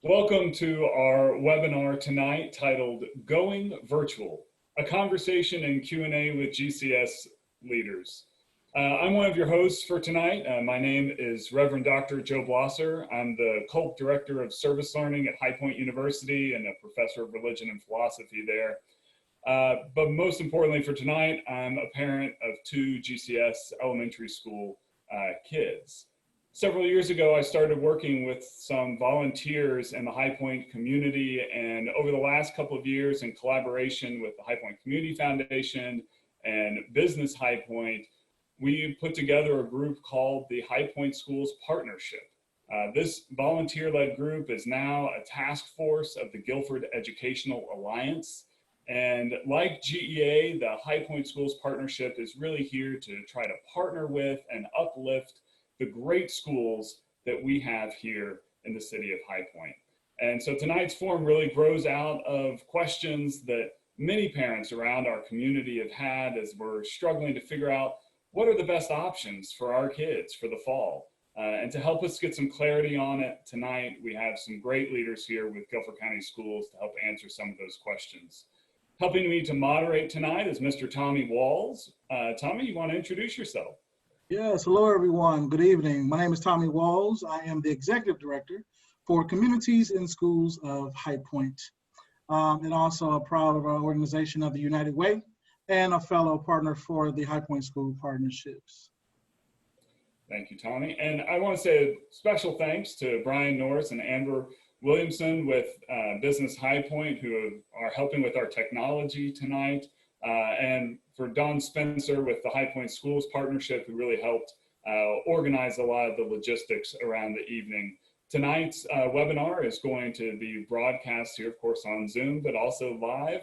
Welcome to our webinar tonight titled Going Virtual, a conversation and Q&A with GCS leaders. I'm one of your hosts for tonight. My name is Reverend Dr. Joe Blosser. I'm the Culp Director of Service Learning at High Point University and a professor of religion and philosophy there. But most importantly for tonight, I'm a parent of two GCS elementary school kids. Several years ago, I started working with some volunteers in the High Point community, and over the last couple of years, in collaboration with the High Point Community Foundation and Business High Point, we put together a group called the High Point Schools Partnership. This volunteer-led group is now a task force of the Guilford Educational Alliance. And like GEA, the High Point Schools Partnership is really here to try to partner with and uplift the great schools that we have here in the city of High Point. And so tonight's forum really grows out of questions that many parents around our community have had as we're struggling to figure out what are the best options for our kids for the fall. And to help us get some clarity on it tonight, we have some great leaders here with Guilford County Schools to help answer some of those questions. Helping me to moderate tonight is Mr. Tommy Walls. Tommy, you want to introduce yourself? Yes, hello everyone. Good evening. My name is Tommy Walls. I am the Executive Director for Communities in Schools of High Point, and also a proud of our organization of the United Way and a fellow partner for the High Point School Partnerships. Thank you, Tommy. And I want to say a special thanks to Brian Norris and Amber Williamson with Business High Point, who are helping with our technology tonight. And for Don Spencer with the High Point Schools Partnership, who really helped organize a lot of the logistics around the evening. Tonight's webinar is going to be broadcast here, of course, on Zoom, but also live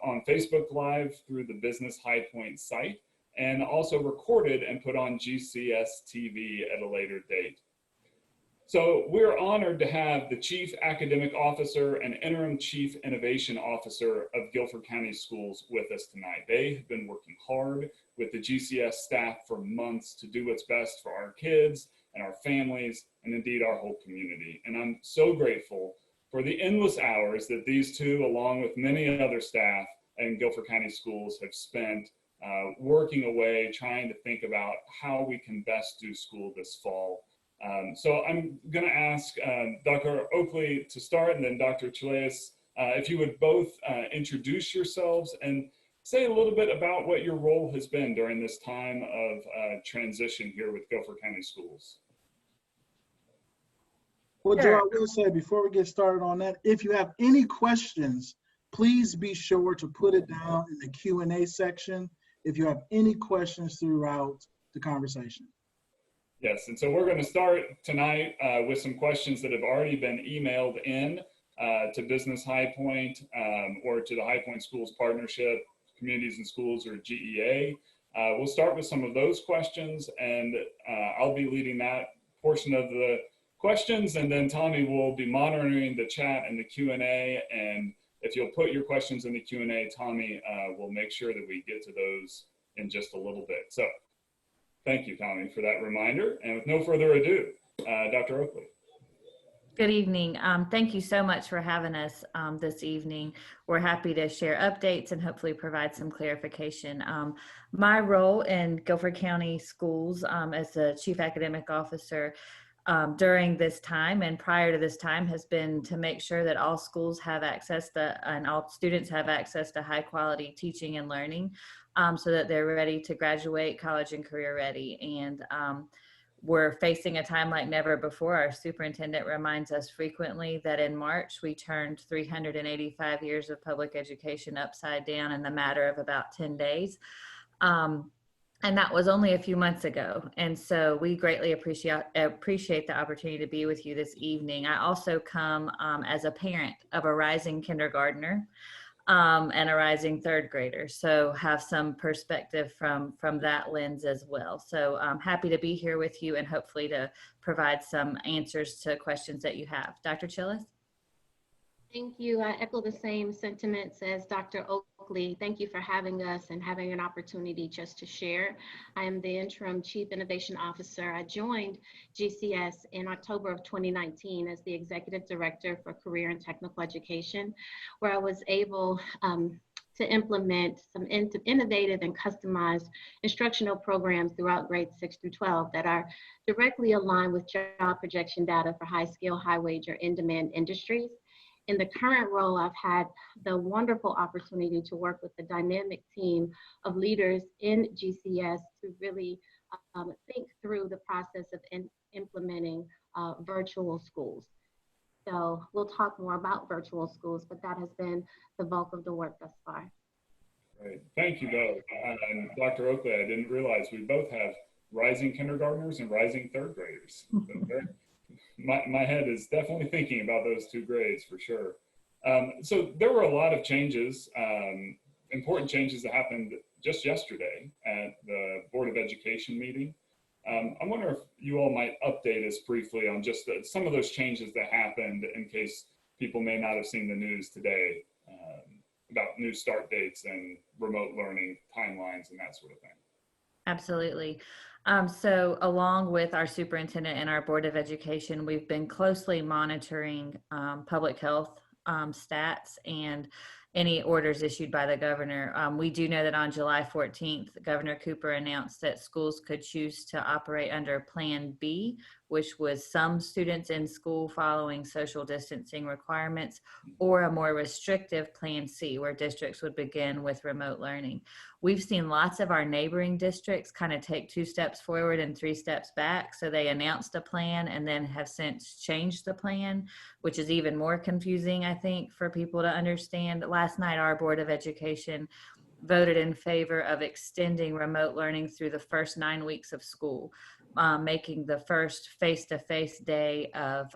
on Facebook Live through the Business High Point site, and also recorded and put on GCS TV at a later date. So we're honored to have the Chief Academic Officer and Interim Chief Innovation Officer of Guilford County Schools with us tonight. They have been working hard with the GCS staff for months to do what's best for our kids and our families, and indeed our whole community. And I'm so grateful for the endless hours that these two, along with many other staff in Guilford County Schools, have spent working away, trying to think about how we can best do school this fall. So I'm going to ask Dr. Oakley to start, and then Dr. Chileas, if you would both introduce yourselves and say a little bit about what your role has been during this time of transition here with Guilford County Schools. Well, Joe, I will say before we get started on that, if you have any questions, please be sure to put it down in the Q&A section if you have any questions throughout the conversation. Yes, and so we're going to start tonight with some questions that have already been emailed in to Business High Point or to the High Point Schools Partnership, Communities in Schools, or GEA. We'll start with some of those questions, and I'll be leading that portion of the questions, and then Tommy will be monitoring the chat and the Q&A, and if you'll put your questions in the Q&A, Tommy will make sure that we get to those in just a little bit. So. Thank you, Tommy, for that reminder. And with no further ado, Dr. Oakley. Good evening. Thank you so much for having us this evening. We're happy to share updates and hopefully provide some clarification. My role in Guilford County Schools as the Chief Academic Officer during this time and prior to this time has been to make sure that all schools have access to and all students have access to high quality teaching and learning so that they're ready to graduate college and career ready. And we're facing a time like never before. Our superintendent reminds us frequently that in March we turned 385 years of public education upside down in the matter of about 10 days. And that was only a few months ago. And so we greatly appreciate the opportunity to be with you this evening. I also come as a parent of a rising kindergartner and a rising third grader. So have some perspective from that lens as well. So I'm happy to be here with you and hopefully to provide some answers to questions that you have. Dr. Chileas? Thank you. I echo the same sentiments as Dr. Oakley. Thank you for having us and having an opportunity just to share. I am the interim Chief Innovation Officer. I joined GCS in October of 2019 as the Executive Director for Career and Technical Education, where I was able to implement some innovative and customized instructional programs throughout grades 6 through 12 that are directly aligned with job projection data for high skill, high wage, or in-demand industries. In the current role, I've had the wonderful opportunity to work with a dynamic team of leaders in GCS to really think through the process of implementing virtual schools. So we'll talk more about virtual schools, but that has been the bulk of the work thus far. Great. Thank you both. And Dr. Oakley, I didn't realize we both have rising kindergartners and rising third graders. My head is definitely thinking about those two grades for sure. So there were a lot of changes, important changes that happened just yesterday at the Board of Education meeting. I wonder if you all might update us briefly on just some of those changes that happened in case people may not have seen the news today about new start dates and remote learning timelines and that sort of thing. Absolutely. So along with our superintendent and our Board of Education, we've been closely monitoring public health stats and any orders issued by the governor. We do know that on July 14th, Governor Cooper announced that schools could choose to operate under Plan B, which was some students in school following social distancing requirements, or a more restrictive Plan C, where districts would begin with remote learning. We've seen lots of our neighboring districts kind of take 2 steps forward and 3 steps back. So they announced a plan and then have since changed the plan, which is even more confusing, I think, for people to understand. Last night, our Board of Education voted in favor of extending remote learning through the first 9 weeks of school, making the first face-to-face day of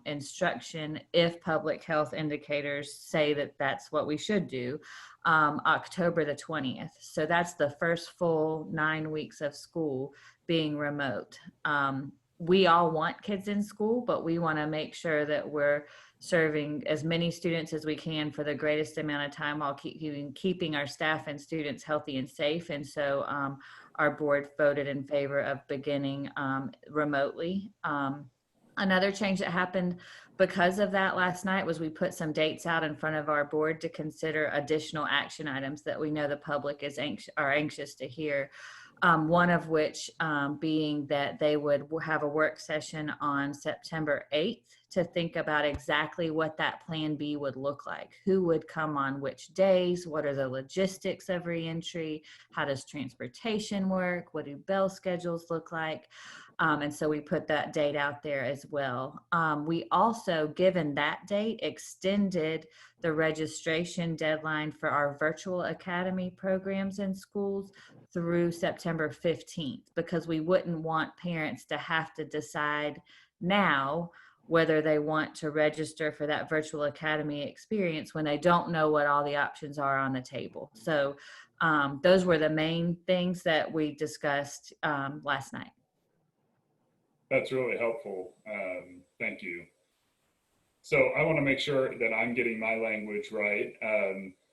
instruction, if public health indicators say that that's what we should do, October the 20th. So that's the first full 9 weeks of school being remote. We all want kids in school, but we want to make sure that we're serving as many students as we can for the greatest amount of time while keeping our staff and students healthy and safe. And so our board voted in favor of beginning remotely. Another change that happened because of that last night was we put some dates out in front of our board to consider additional action items that we know the public are anxious to hear. One of which being that they would have a work session on September 8th to think about exactly what that Plan B would look like. Who would come on which days? What are the logistics of reentry? How does transportation work? What do bell schedules look like? And so we put that date out there as well. We also, given that date, extended the registration deadline for our virtual academy programs in schools through September 15th, because we wouldn't want parents to have to decide now whether they want to register for that virtual academy experience when they don't know what all the options are on the table. So those were the main things that we discussed last night. That's really helpful. Thank you. So I want to make sure that I'm getting my language right.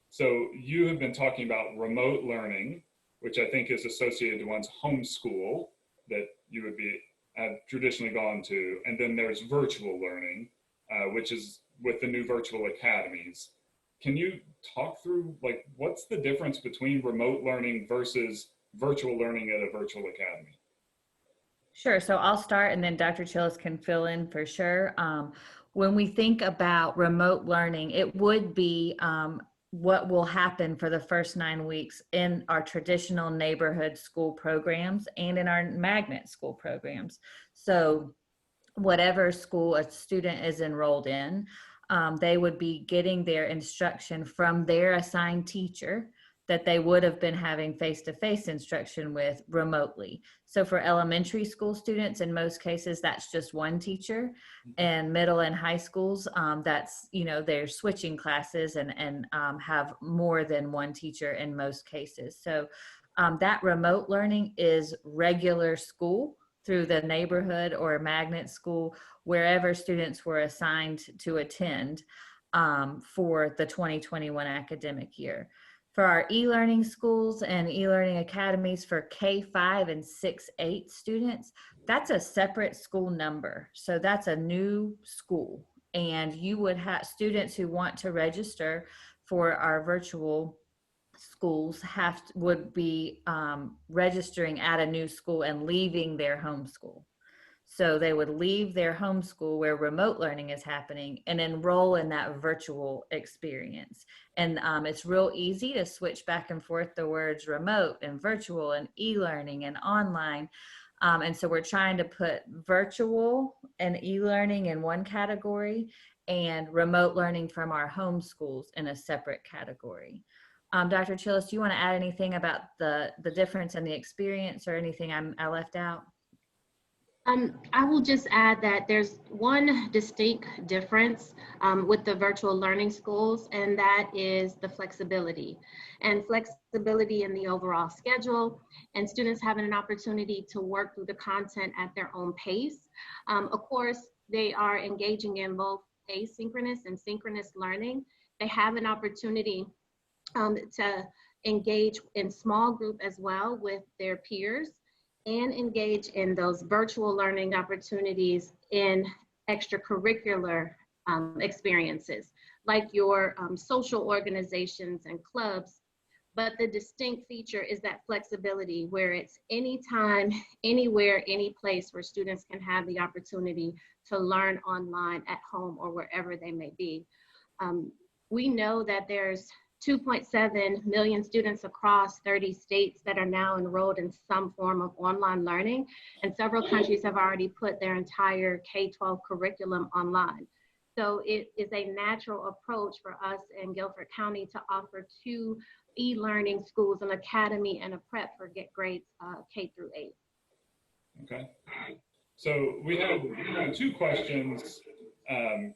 So you have been talking about remote learning, which I think is associated to one's home school that you would have traditionally gone to. And then there's virtual learning, which is with the new virtual academies. Can you talk through, like, what's the difference between remote learning versus virtual learning at a virtual academy? Sure. So I'll start and then Dr. Chillis can fill in for sure. When we think about remote learning, it would be what will happen for the first 9 weeks in our traditional neighborhood school programs and in our magnet school programs. So whatever school a student is enrolled in, they would be getting their instruction from their assigned teacher that they would have been having face-to-face instruction with remotely. So for elementary school students, in most cases, that's just one teacher. And middle and high schools, that's, they're switching classes and have more than one teacher in most cases. So that remote learning is regular school through the neighborhood or magnet school, wherever students were assigned to attend. for the 2021 academic year. For our e-learning schools and e-learning academies for K-5 and 6-8 students, that's a separate school number. So that's a new school. And you would have students who want to register for our virtual schools would be registering at a new school and leaving their home school. So they would leave their home school where remote learning is happening and enroll in that virtual experience. And it's real easy to switch back and forth the words remote and virtual and e-learning and online. And so we're trying to put virtual and e-learning in one category and remote learning from our home schools in a separate category. Dr. Chillis, do you want to add anything about the difference in the experience or anything I left out? I will just add that there's one distinct difference with the virtual learning schools, and that is the flexibility in the overall schedule, and students having an opportunity to work through the content at their own pace. Of course, they are engaging in both asynchronous and synchronous learning. They have an opportunity to engage in small group as well with their peers, and engage in those virtual learning opportunities in extracurricular experiences, like your social organizations and clubs. But the distinct feature is that flexibility, where it's anytime, anywhere, any place where students can have the opportunity to learn online at home or wherever they may be. We know that there's 2.7 million students across 30 states that are now enrolled in some form of online learning, and several countries have already put their entire K-12 curriculum online. So it is a natural approach for us in Guilford County to offer 2 e-learning schools, an academy and a prep for grades K through 8. Okay. So we have 2 questions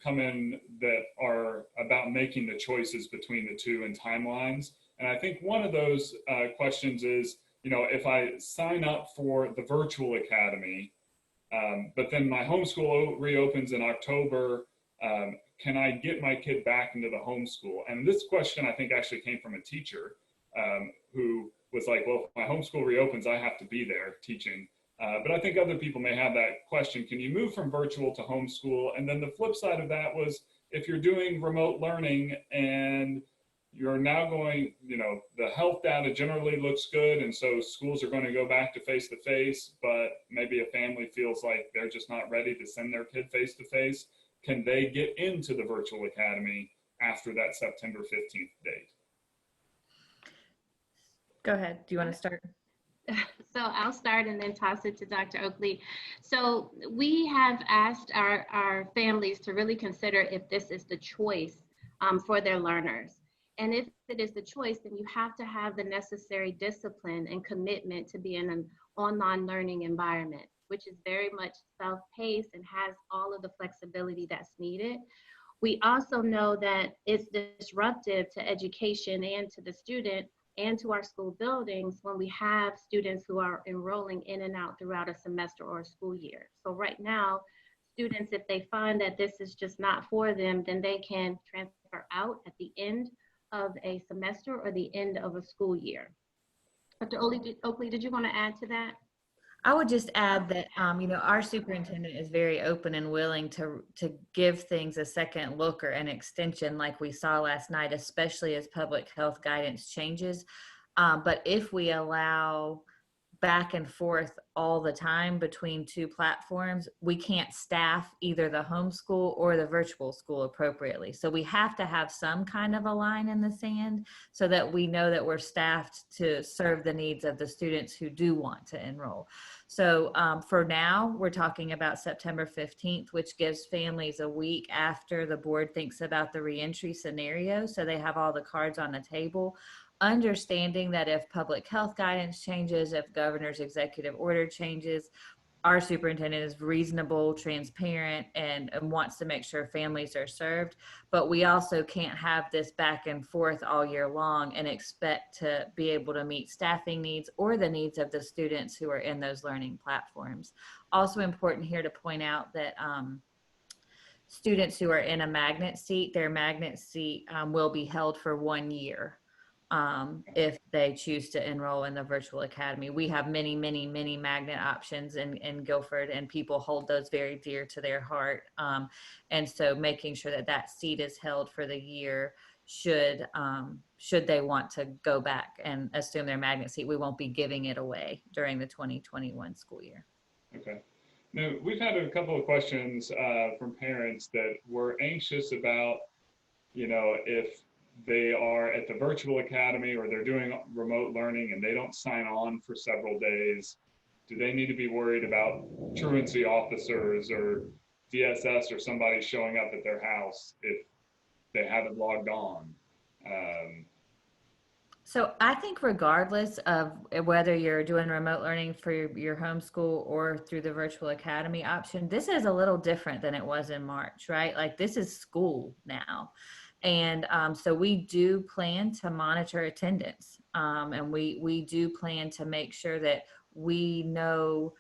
come in that are about making the choices between the 2 and timelines. And I think one of those questions is, if I sign up for the virtual academy, but then my homeschool reopens in October, can I get my kid back into the homeschool? And this question, I think, actually came from a teacher who was like, well, if my homeschool reopens, I have to be there teaching. But I think other people may have that question. Can you move from virtual to homeschool? And then the flip side of that was, if you're doing remote learning and you're now going, the health data generally looks good, and so schools are going to go back to face-to-face, but maybe a family feels like they're just not ready to send their kid face-to-face, can they get into the virtual academy after that September 15th date? Go ahead. Do you want to start? So I'll start and then toss it to Dr. Oakley. So we have asked our families to really consider if this is the choice for their learners. And if it is the choice, then you have to have the necessary discipline and commitment to be in an online learning environment, which is very much self-paced and has all of the flexibility that's needed. We also know that it's disruptive to education and to the student and to our school buildings when we have students who are enrolling in and out throughout a semester or a school year. So right now, students, if they find that this is just not for them, then they can transfer out at the end of a semester or the end of a school year. Dr. Oakley, did you want to add to that? I would just add that, our superintendent is very open and willing to give things a second look or an extension like we saw last night, especially as public health guidance changes. But if we allow back and forth all the time between 2 platforms, we can't staff either the homeschool or the virtual school appropriately. So we have to have some kind of a line in the sand so that we know that we're staffed to serve the needs of the students who do want to enroll. So for now, we're talking about September 15th, which gives families a week after the board thinks about the reentry scenario. So they have all the cards on the table, understanding that if public health guidance changes, if governor's executive order changes, our superintendent is reasonable, transparent, and wants to make sure families are served. But we also can't have this back and forth all year long and expect to be able to meet staffing needs or the needs of the students who are in those learning platforms. Also important here to point out that students who are in a magnet seat, their magnet seat will be held for 1 year if they choose to enroll in the virtual academy. We have many, many, many magnet options in Guilford, and people hold those very dear to their heart. And so making sure that that seat is held for the year should they want to go back and assume their magnet seat. We won't be giving it away during the 2021 school year. Okay. Now, we've had a couple of questions from parents that were anxious about, if they are at the virtual academy or they're doing remote learning and they don't sign on for several days, do they need to be worried about truancy officers or DSS or somebody showing up at their house if they haven't logged on? So I think regardless of whether you're doing remote learning for your homeschool or through the virtual academy option, this is a little different than it was in March, right? Like this is school now. And so we do plan to monitor attendance, and we do plan to make sure that we know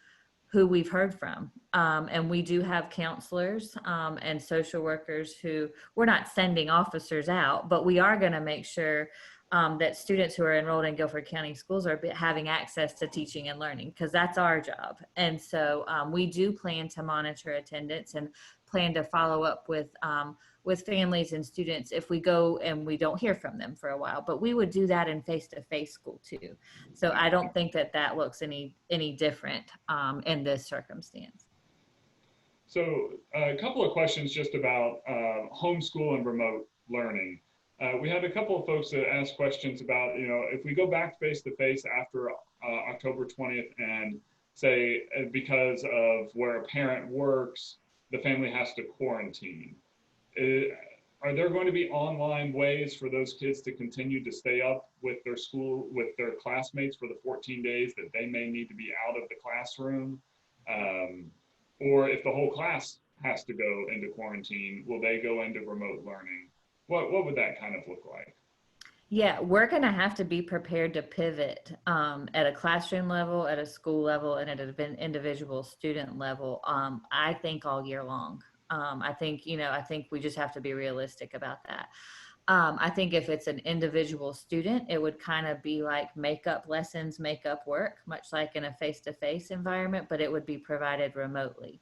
who we've heard from. And we do have counselors and social workers who, we're not sending officers out, but we are going to make sure that students who are enrolled in Guilford County schools are having access to teaching and learning, because that's our job. And so we do plan to monitor attendance and plan to follow up with families and students if we go and we don't hear from them for a while. But we would do that in face-to-face school too. So I don't think that looks any different in this circumstance. So a couple of questions just about homeschool and remote learning. We had a couple of folks that asked questions about, if we go back face-to-face after October 20th and say because of where a parent works, the family has to quarantine. Are there going to be online ways for those kids to continue to stay up with their school, with their classmates for the 14 days that they may need to be out of the classroom? Or if the whole class has to go into quarantine, will they go into remote learning? What would that kind of look like? Yeah, we're going to have to be prepared to pivot at a classroom level, at a school level, and at an individual student level, I think all year long. I think we just have to be realistic about that. I think if it's an individual student, it would kind of be like makeup lessons, makeup work, much like in a face-to-face environment, but it would be provided remotely.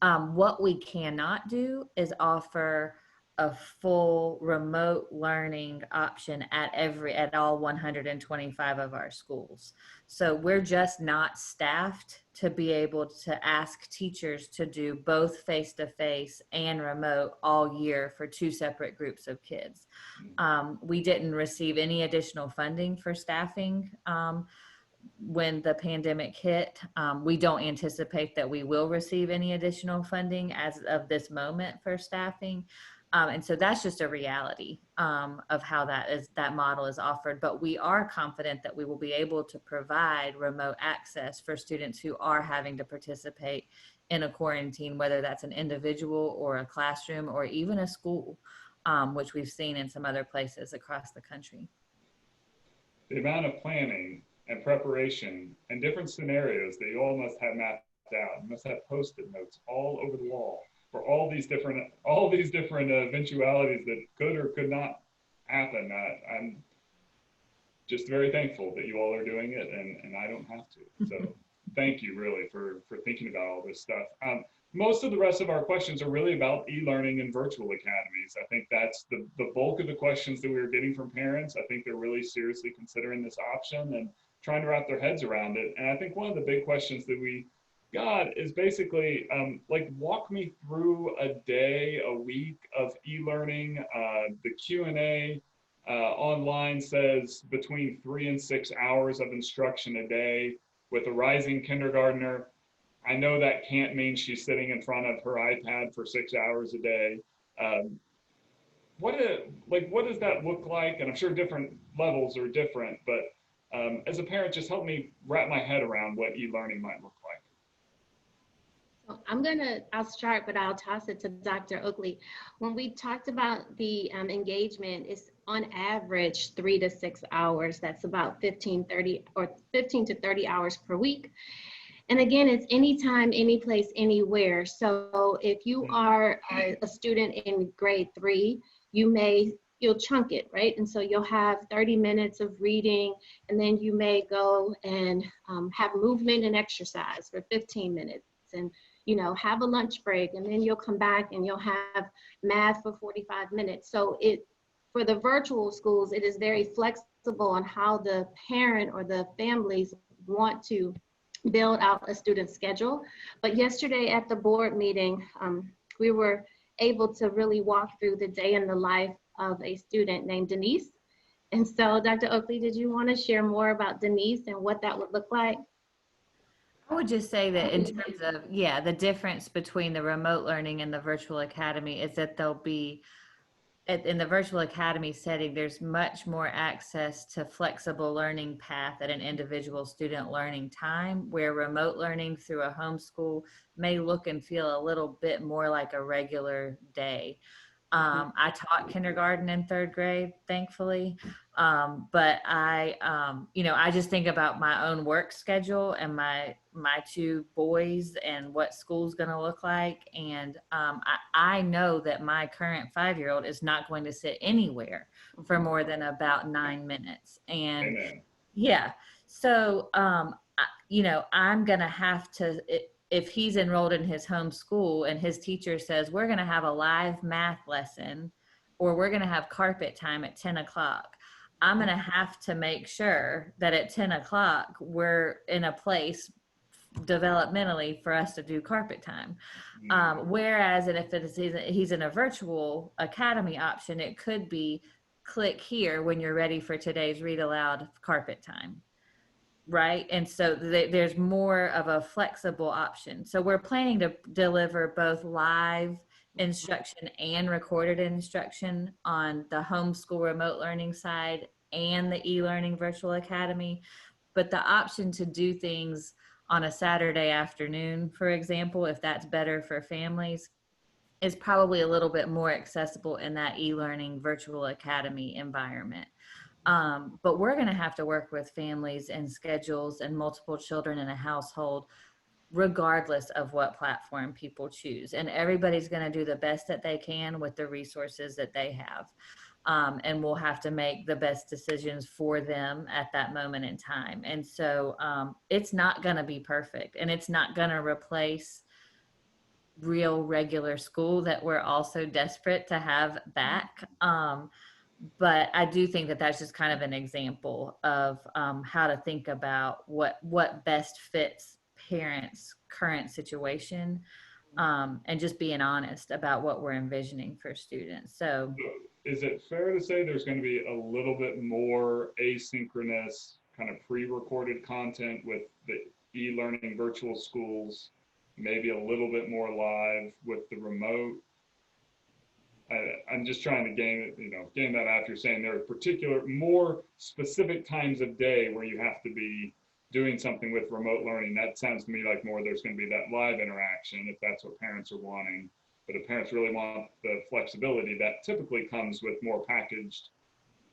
What we cannot do is offer a full remote learning option at all 125 of our schools. So we're just not staffed to be able to ask teachers to do both face-to-face and remote all year for two separate groups of kids. We didn't receive any additional funding for staffing when the pandemic hit. We don't anticipate that we will receive any additional funding as of this moment for staffing. And so that's just a reality of how that model is offered. But we are confident that we will be able to provide remote access for students who are having to participate in a quarantine, whether that's an individual or a classroom or even a school, which we've seen in some other places across the country. The amount of planning and preparation and different scenarios that you all must have mapped out, you must have Post-it notes all over the wall for all these different eventualities that could or could not happen. I'm just very thankful that you all are doing it, and I don't have to. So thank you really for thinking about all this stuff. Most of the rest of our questions are really about e-learning and virtual academies. I think that's the bulk of the questions that we were getting from parents. I think they're really seriously considering this option and trying to wrap their heads around it. And I think one of the big questions that we got is basically walk me through a day, a week of e-learning. The Q&A online says between 3 and 6 hours of instruction a day with a rising kindergartner. I know that can't mean she's sitting in front of her iPad for 6 hours a day. What does that look like? And I'm sure different levels are different, but as a parent, just help me wrap my head around what e-learning might look like. I'll start, but I'll toss it to Dr. Oakley. When we talked about the engagement, it's on average 3 to 6 hours. That's about 15 to 30 hours per week. And again, it's anytime, any place, anywhere. So if you are a student in grade 3, you'll chunk it, right? And so you'll have 30 minutes of reading, and then you may go and have movement and exercise for 15 minutes, and have a lunch break, and then you'll come back and you'll have math for 45 minutes. So for the virtual schools, it is very flexible on how the parent or the families want to build out a student schedule. But yesterday at the board meeting, we were able to really walk through the day in the life of a student named Denise. And so, Dr. Oakley, did you want to share more about Denise and what that would look like? I would just say that in terms of, yeah, the difference between the remote learning and the virtual academy is that there'll be, in the virtual academy setting, there's much more access to flexible learning path at an individual student learning time, where remote learning through a homeschool may look and feel a little bit more like a regular day. I taught kindergarten and 3rd grade, thankfully. But I just think about my own work schedule and my 2 boys and what school's going to look like. And I know that my current 5-year-old is not going to sit anywhere for more than about 9 minutes. And Amen. yeah, so, I'm going to have to, if he's enrolled in his home school and his teacher says, we're going to have a live math lesson, or we're going to have carpet time at 10 o'clock, I'm going to have to make sure that at 10 o'clock, we're in a place developmentally for us to do carpet time. Whereas, and if he's in a virtual academy option, it could be click here when you're ready for today's read aloud carpet time. Right. And so there's more of a flexible option. So we're planning to deliver both live instruction and recorded instruction on the homeschool remote learning side and the e-learning virtual academy. But the option to do things on a Saturday afternoon, for example, if that's better for families, is probably a little bit more accessible in that e-learning virtual academy environment. But we're going to have to work with families and schedules and multiple children in a household, regardless of what platform people choose. And everybody's going to do the best that they can with the resources that they have. And we'll have to make the best decisions for them at that moment in time. And so it's not going to be perfect, and it's not going to replace real regular school that we're also desperate to have back. But I do think that that's just kind of an example of how to think about what best fits parents' current situation, and just being honest about what we're envisioning for students. So Is it fair to say there's going to be a little bit more asynchronous kind of pre-recorded content with the e-learning virtual schools, maybe a little bit more live with the remote? I'm just trying to gain that out. You're saying there are particular, more specific times of day where you have to be doing something with remote learning. That sounds to me like more there's going to be that live interaction if that's what parents are wanting. But if parents really want the flexibility, that typically comes with more packaged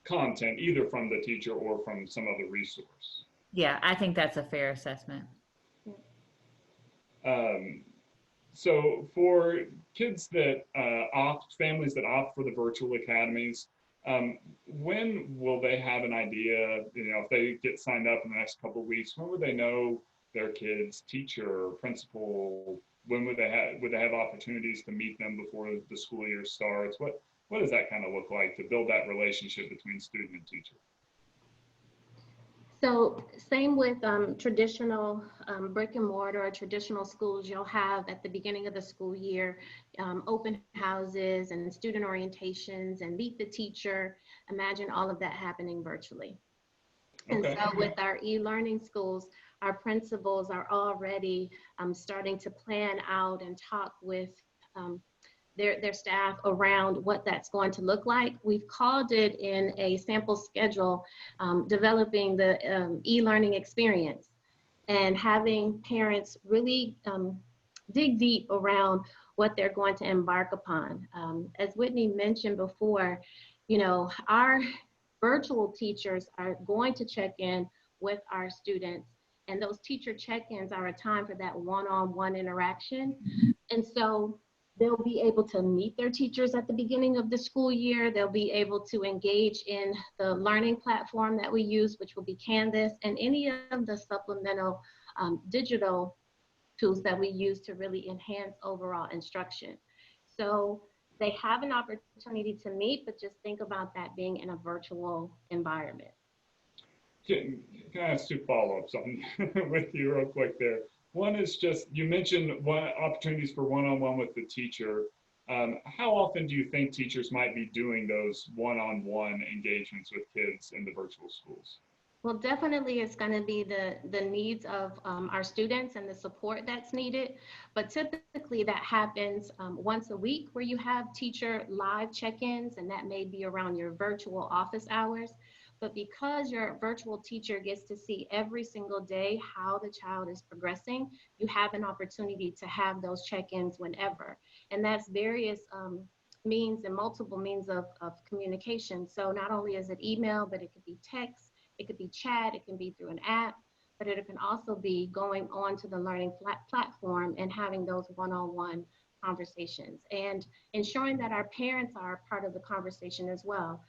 content, either from the teacher or from some other resource. yeah, I think that's a fair assessment. So for kids that families that opt for the virtual academies, when will they have an idea, if they get signed up in the next couple of weeks, when would they know their kid's teacher or principal? When would they have opportunities to meet them before the school year starts? What does that kind of look like to build that relationship between student and teacher? So same with traditional brick and mortar or traditional schools, you'll have at the beginning of the school year open houses and student orientations and meet the teacher. Imagine all of that happening virtually. Okay. And so with our e-learning schools, our principals are already starting to plan out and talk with their staff around what that's going to look like. We've called it in a sample schedule, developing the e-learning experience, and having parents really dig deep around what they're going to embark upon. As Whitney mentioned before, our virtual teachers are going to check in with our students And those teacher check-ins are a time for that one-on-one interaction. And so they'll be able to meet their teachers at the beginning of the school year. They'll be able to engage in the learning platform that we use, which will be Canvas, and any of the supplemental digital tools that we use to really enhance overall instruction. So they have an opportunity to meet, but just think about that being in a virtual environment. Can I ask two follow-ups on with you real quick there? One is just, you mentioned opportunities for one-on-one with the teacher. How often do you think teachers might be doing those one-on-one engagements with kids in the virtual schools? Well, definitely it's going to be the needs of our students and the support that's needed. But typically that happens once a week where you have teacher live check-ins, and that may be around your virtual office hours. But because your virtual teacher gets to see every single day how the child is progressing, you have an opportunity to have those check-ins whenever. And that's various means and multiple means of communication. So not only is it email, but it could be text, it could be chat, it can be through an app, but it can also be going on to the learning platform and having those one-on-one conversations and ensuring that our parents are a part of the conversation as well.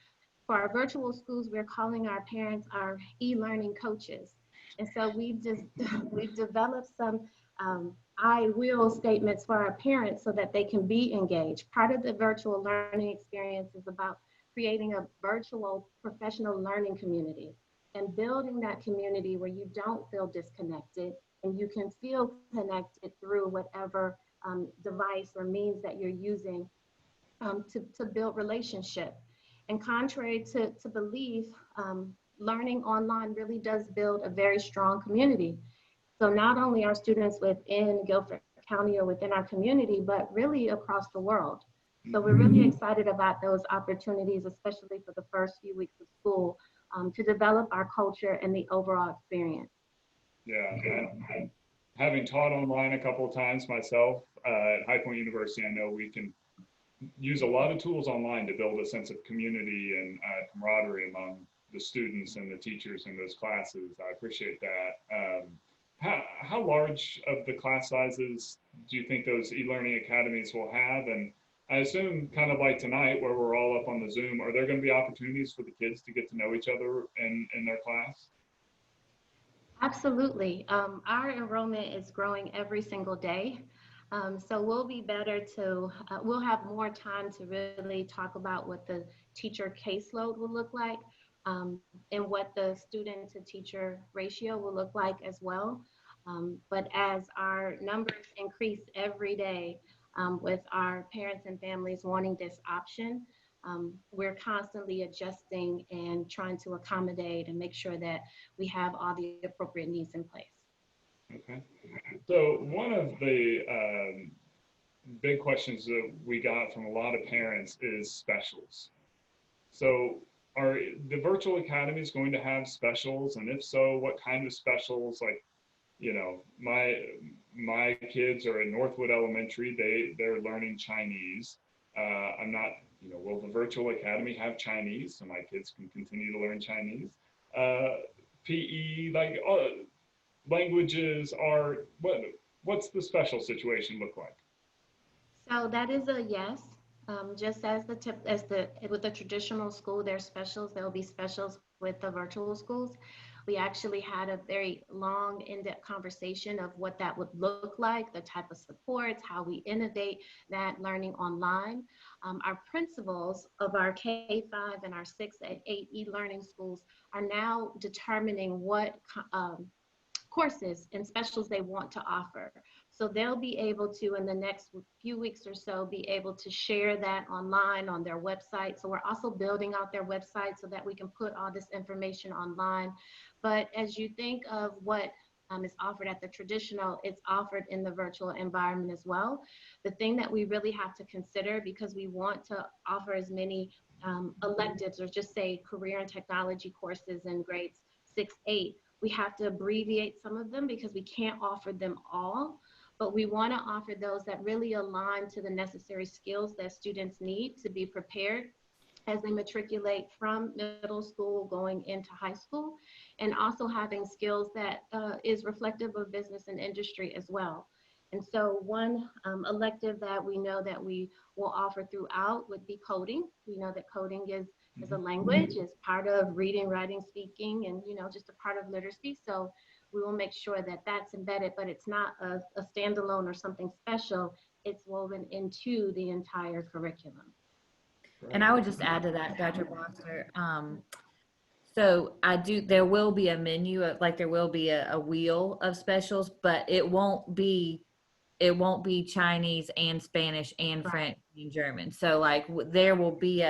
For our virtual schools, we're calling our parents our e-learning coaches. And so we've developed some I will statements for our parents so that they can be engaged. Part of the virtual learning experience is about creating a virtual professional learning community and building that community where you don't feel disconnected and you can feel connected through whatever device or means that you're using to build relationship. And contrary to belief, learning online really does build a very strong community. So not only are students within Guilford County or within our community, but really across the world. So we're really excited about those opportunities, especially for the first few weeks of school, to develop our culture and the overall experience. Yeah, having taught online a couple of times myself at High Point University, I know we can use a lot of tools online to build a sense of community and camaraderie among the students and the teachers in those classes. I appreciate that. How large of the class sizes do you think those e-learning academies will have? And I assume kind of like tonight where we're all up on the Zoom, are there going to be opportunities for the kids to get to know each other in their class? Absolutely. Our enrollment is growing every single day. So we'll be better to, we'll have more time to really talk about what the teacher caseload will look like and what the student to teacher ratio will look like as well. But as our numbers increase every day with our parents and families wanting this option, we're constantly adjusting and trying to accommodate and make sure that we have all the appropriate needs in place. Okay. So one of the big questions that we got from a lot of parents is specials. So are the virtual academies going to have specials? And if so, what kind of specials? Like, you know, my kids are at Northwood Elementary. They're learning Chinese. I'm not, you know, will the virtual academy have Chinese so my kids can continue to learn Chinese? PE, like languages, art, what's the special situation look like? So that is a yes. Just as with the traditional school, there's specials. There will be specials with the virtual schools. We actually had a very long, in-depth conversation of what that would look like, the type of supports, how we innovate that learning online. Our principals of our K-5 and our 6 and 8 e-learning schools are now determining what courses and specials they want to offer. So they'll be able to, in the next few weeks or so, be able to share that online on their website. So we're also building out their website so that we can put all this information online. But as you think of what is offered at the traditional, it's offered in the virtual environment as well. The thing that we really have to consider, because we want to offer as many electives, or just say career and technology courses in grades 6, 8, we have to abbreviate some of them because we can't offer them all. But we want to offer those that really align to the necessary skills that students need to be prepared as they matriculate from middle school going into high school, and also having skills that is reflective of business and industry as well. And so one elective that we know that we will offer throughout would be coding. We know that coding is a language, is part of reading, writing, speaking, and just a part of literacy. So we will make sure that that's embedded, but it's not a standalone or something special. It's woven into the entire curriculum. And I would just add to that, Dr. Boxer. So there will be a menu, like there will be a wheel of specials, but it won't be Chinese and Spanish and French and German. So like there will be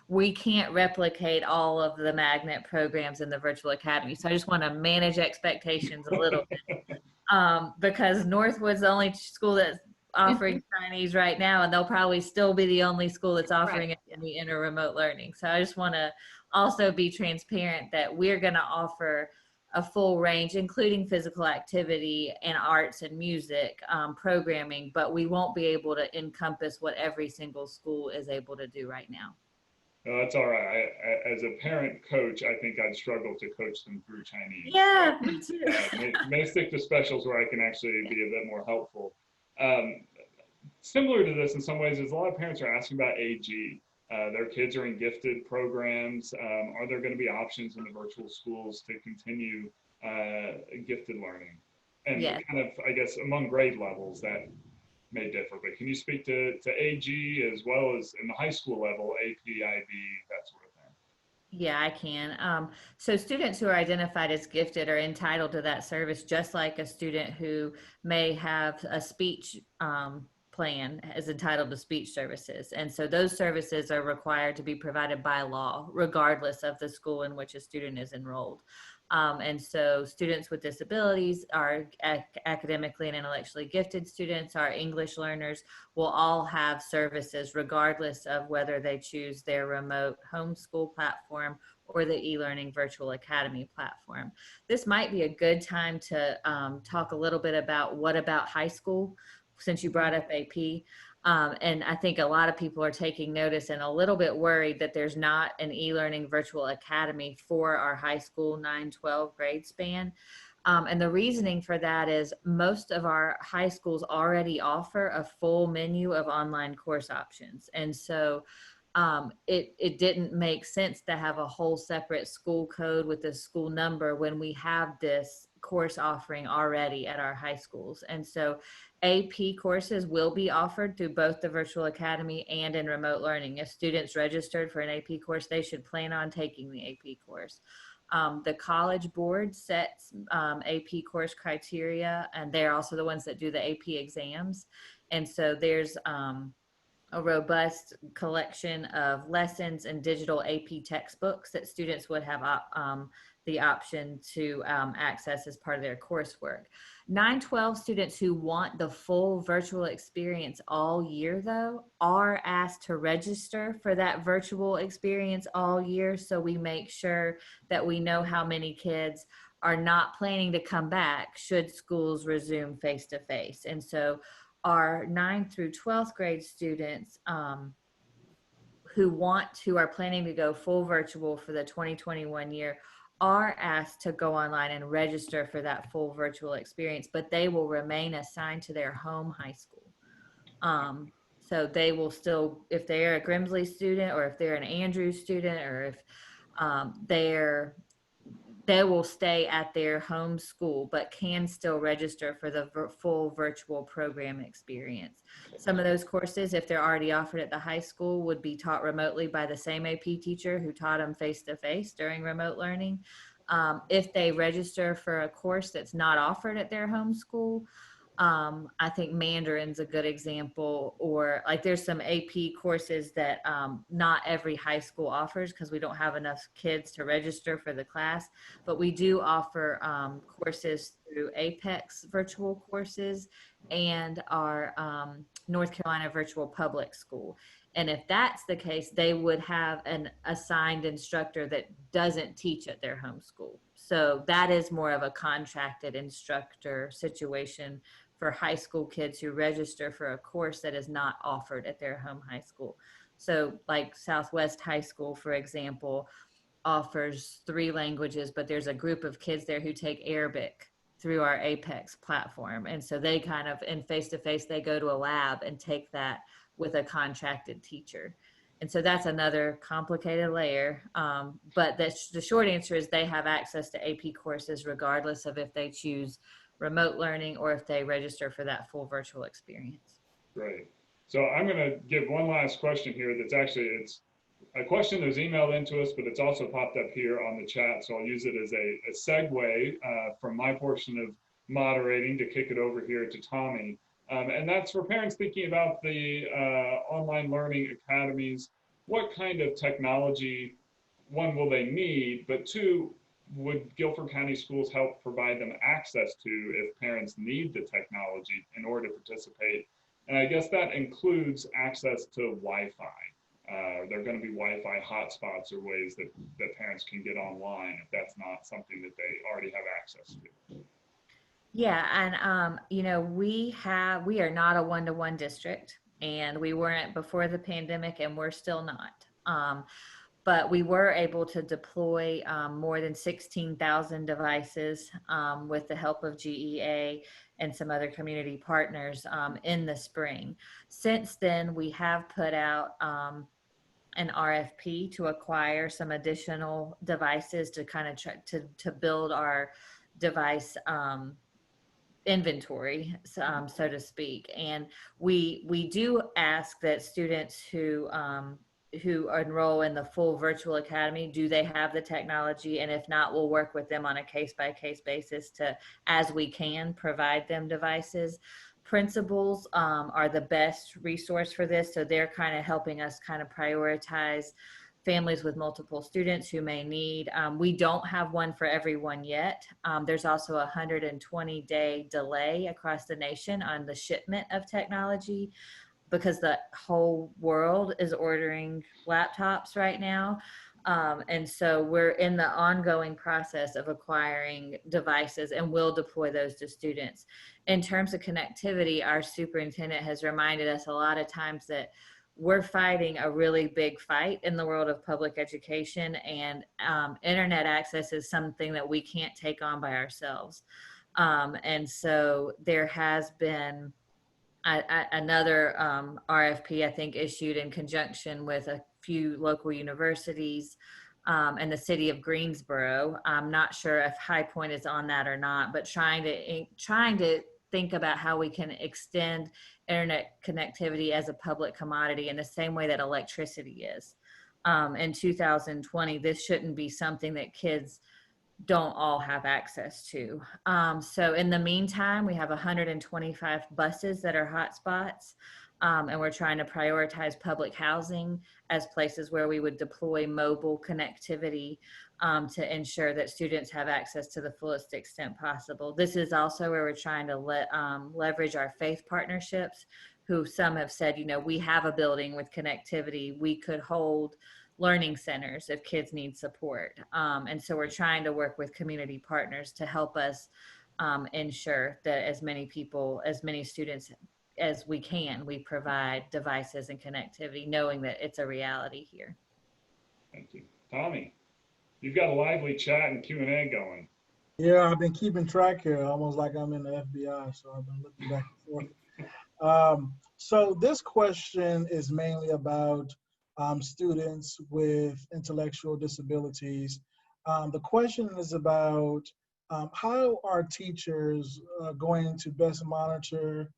we can't replicate all of the magnet programs in the virtual academy. So I just want to manage expectations a little bit, because Northwood's the only school that's offering Chinese right now, and they'll probably still be the only school that's offering it when we enter remote learning. So I just want to also be transparent that we're going to offer a full range, including physical activity and arts and music programming, but we won't be able to encompass what every single school is able to do right now. No, that's all right. As a parent coach, I think I'd struggle to coach them through Chinese. Yeah, me too. May stick to specials where I can actually be a bit more helpful. Similar to this in some ways is a lot of parents are asking about AG. Their kids are in gifted programs. Are there going to be options in the virtual schools to continue gifted learning? And kind of, I guess, among grade levels that may differ, but can you speak to AG as well as in the high school level, AP, IB, that sort of thing? Yeah, I can. So students who are identified as gifted are entitled to that service, just like a student who may have a speech plan is entitled to speech services. And so those services are required to be provided by law, regardless of the school in which a student is enrolled. And so students with disabilities, our academically and intellectually gifted students, our English learners will all have services regardless of whether they choose their remote homeschool platform or the e-learning virtual academy platform. This might be a good time to talk a little bit about what about high school, since you brought up AP. And I think a lot of people are taking notice and a little bit worried that there's not an e-learning virtual academy for our high school 9-12 grade span. And the reasoning for that is most of our high schools already offer a full menu of online course options. And so it didn't make sense to have a whole separate school code with a school number when we have this course offering already at our high schools. And so AP courses will be offered through both the virtual academy and in remote learning. If students registered for an AP course, they should plan on taking the AP course. The College Board sets AP course criteria, and they're also the ones that do the AP exams. And so there's a robust collection of lessons and digital AP textbooks that students would have the option to access as part of their coursework. 9-12 students who want the full virtual experience all year, though, are asked to register for that virtual experience all year, so we make sure that we know how many kids are not planning to come back should schools resume face-to-face. And so our 9th through 12th grade students who are planning to go full virtual for the 2021 year are asked to go online and register for that full virtual experience, but they will remain assigned to their home high school. So they will still, if they're a Grimsley student or if they're an Andrews student or if they will stay at their home school, but can still register for the full virtual program experience. Some of those courses, if they're already offered at the high school, would be taught remotely by the same AP teacher who taught them face-to-face during remote learning. If they register for a course that's not offered at their home school, I think Mandarin's a good example, or like there's some AP courses that not every high school offers because we don't have enough kids to register for the class, but we do offer courses through Apex virtual courses and our North Carolina Virtual Public School. And if that's the case, they would have an assigned instructor that doesn't teach at their home school. So that is more of a contracted instructor situation for high school kids who register for a course that is not offered at their home high school. So like Southwest High School, for example, offers 3 languages, but there's a group of kids there who take Arabic through our Apex platform. And so they kind of, in face-to-face, they go to a lab and take that with a contracted teacher. And so that's another complicated layer. But the short answer is they have access to AP courses regardless of if they choose remote learning or if they register for that full virtual experience. Great. So I'm going to give one last question here that's actually, it's a question that was emailed into us, but it's also popped up here on the chat. So I'll use it as a segue from my portion of moderating to kick it over here to Tommy. And that's for parents thinking about the online learning academies. What kind of technology, one, will they need, but two, would Guilford County Schools help provide them access to if parents need the technology in order to participate? And I guess that includes access to Wi-Fi. There are going to be Wi-Fi hotspots or ways that parents can get online if that's not something that they already have access to. Yeah, and you know, we are not a one-to-one district, and we weren't before the pandemic, and we're still not. But we were able to deploy more than 16,000 devices with the help of GEA and some other community partners in the spring. Since then, we have put out an RFP to acquire some additional devices to kind of try to build our device inventory, so to speak. And we do ask that students who enroll in the full virtual academy, do they have the technology? And if not, we'll work with them on a case-by-case basis to, as we can, provide them devices. Principals are the best resource for this, so they're kind of helping us kind of prioritize families with multiple students who may need. We don't have one for everyone yet. There's also a 120-day delay across the nation on the shipment of technology because the whole world is ordering laptops right now. And so we're in the ongoing process of acquiring devices, and we'll deploy those to students. In terms of connectivity, our superintendent has reminded us a lot of times that we're fighting a really big fight in the world of public education, and internet access is something that we can't take on by ourselves. And so there has been another RFP, I think, issued in conjunction with a few local universities and the city of Greensboro. I'm not sure if High Point is on that or not, but trying to think about how we can extend internet connectivity as a public commodity in the same way that electricity is. In 2020, this shouldn't be something that kids don't all have access to. So in the meantime, we have 125 buses that are hotspots, and we're trying to prioritize public housing as places where we would deploy mobile connectivity to ensure that students have access to the fullest extent possible. This is also where we're trying to leverage our faith partnerships, who some have said, you know, we have a building with connectivity, we could hold learning centers if kids need support. And so we're trying to work with community partners to help us ensure that as many students as we can, we provide devices and connectivity, knowing that it's a reality here. Thank you. Tommy, you've got a lively chat and Q&A going. Yeah, I've been keeping track here, almost like I'm in the FBI, so I've been looking back and forth. So this question is mainly about students with intellectual disabilities. The question is about how are teachers going to best monitor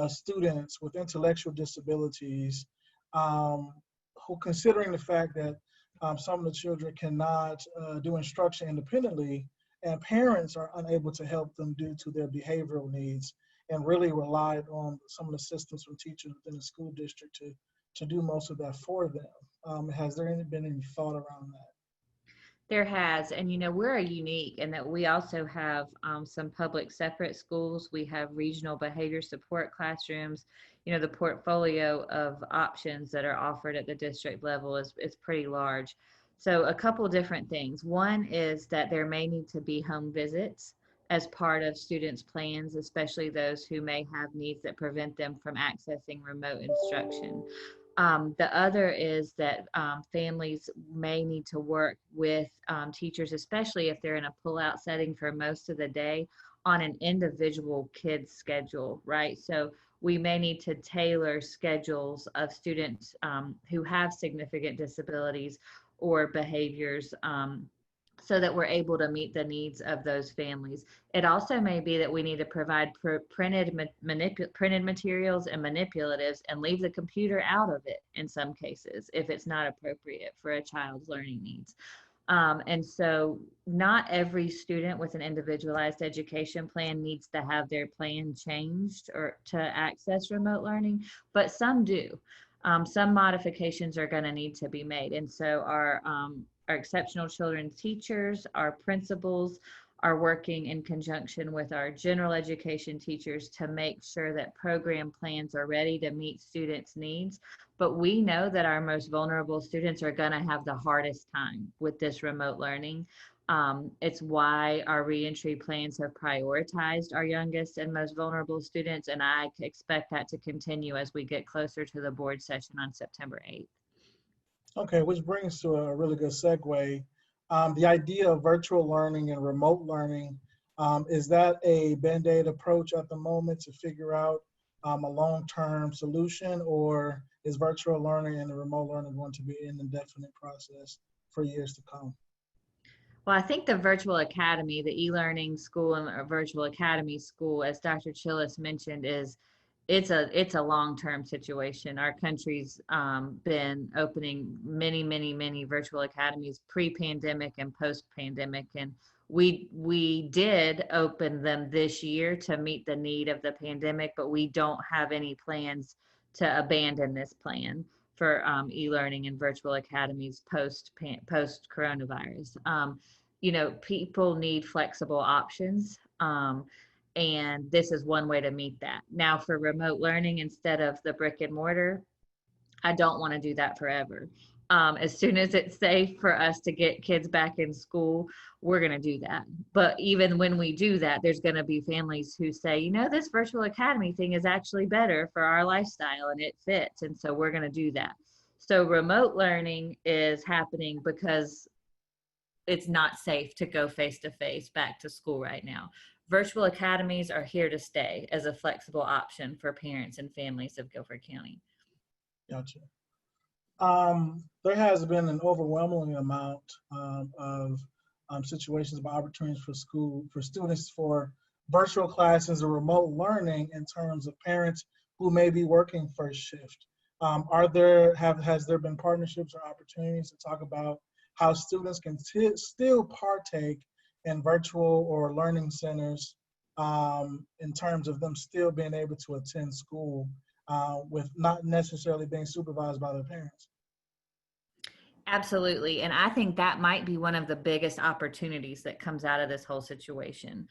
students with intellectual disabilities, who, considering the fact that some of the children cannot do instruction independently, and parents are unable to help them due to their behavioral needs, and really relied on some of the systems from teachers within the school district to do most of that for them. Has there been any thought around that? There has, and you know, we're unique in that we also have some public separate schools. We have regional behavior support classrooms. You know, the portfolio of options that are offered at the district level is pretty large. So a couple different things. One is that there may need to be home visits as part of students' plans, especially those who may have needs that prevent them from accessing remote instruction. The other is that families may need to work with teachers, especially if they're in a pull-out setting for most of the day, on an individual kid's schedule, right? So we may need to tailor schedules of students who have significant disabilities or behaviors, so that we're able to meet the needs of those families. It also may be that we need to provide printed materials and manipulatives and leave the computer out of it in some cases if it's not appropriate for a child's learning needs. And so not every student with an individualized education plan needs to have their plan changed or to access remote learning, but some do. Some modifications are going to need to be made. And so our exceptional children teachers, our principals are working in conjunction with our general education teachers to make sure that program plans are ready to meet students' needs. But we know that our most vulnerable students are going to have the hardest time with this remote learning. It's why our reentry plans have prioritized our youngest and most vulnerable students, and I expect that to continue as we get closer to the board session on September 8th. Okay, which brings to a really good segue. The idea of virtual learning and remote learning, is that a Band-Aid approach at the moment to figure out a long-term solution, or is virtual learning and remote learning going to be an indefinite process for years to come? Well, I think the virtual academy, the e-learning school and virtual academy school, as Dr. Chillis mentioned, it's a long-term situation. Our country's been opening many virtual academies pre-pandemic and post-pandemic, and we did open them this year to meet the need of the pandemic, but we don't have any plans to abandon this plan for e-learning and virtual academies post coronavirus. You know, people need flexible options. And this is one way to meet that. Now, for remote learning instead of the brick and mortar, I don't want to do that forever. As soon as it's safe for us to get kids back in school, we're going to do that. But even when we do that, there's going to be families who say, you know, this virtual academy thing is actually better for our lifestyle and it fits. And so we're going to do that. So remote learning is happening because it's not safe to go face to face back to school right now. Virtual academies are here to stay as a flexible option for parents and families of Guilford County. Gotcha. There has been an overwhelming amount of situations about opportunities for students for virtual classes or remote learning in terms of parents who may be working first shift. Has there been partnerships or opportunities to talk about how students can still partake in virtual or learning centers in terms of them still being able to attend school with not necessarily being supervised by their parents? Absolutely. And I think that might be one of the biggest opportunities that comes out of this whole situation.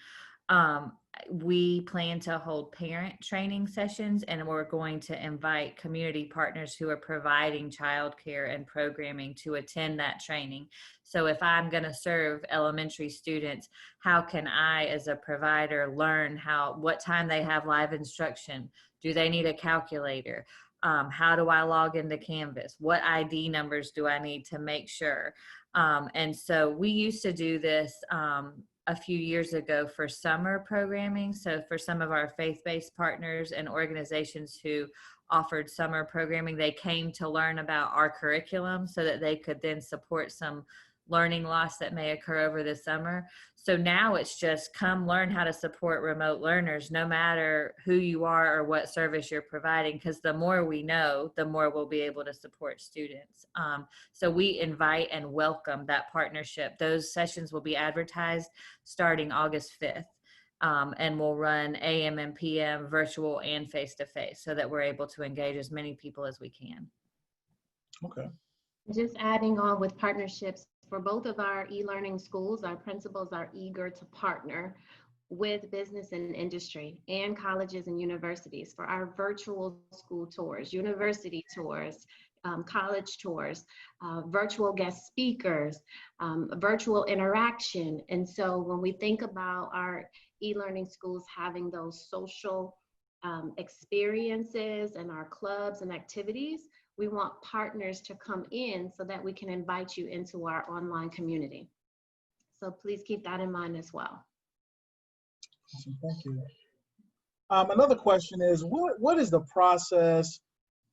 We plan to hold parent training sessions, and we're going to invite community partners who are providing childcare and programming to attend that training. So if I'm going to serve elementary students, how can I, as a provider, learn what time they have live instruction? Do they need a calculator? How do I log into Canvas? What ID numbers do I need to make sure? And so we used to do this a few years ago for summer programming. So for some of our faith-based partners and organizations who offered summer programming, they came to learn about our curriculum so that they could then support some learning loss that may occur over the summer. So now it's just come learn how to support remote learners, no matter who you are or what service you're providing, because the more we know, the more we'll be able to support students. So we invite and welcome that partnership. Those sessions will be advertised starting August 5th. And we'll run AM and PM virtual and face-to-face so that we're able to engage as many people as we can. Okay. Just adding on with partnerships for both of our e-learning schools, our principals are eager to partner with business and industry and colleges and universities for our virtual school tours, university tours, college tours, virtual guest speakers, virtual interaction. And so when we think about our e-learning schools having those social experiences and our clubs and activities, we want partners to come in so that we can invite you into our online community. So please keep that in mind as well. Awesome, thank you. Another question is, what is the process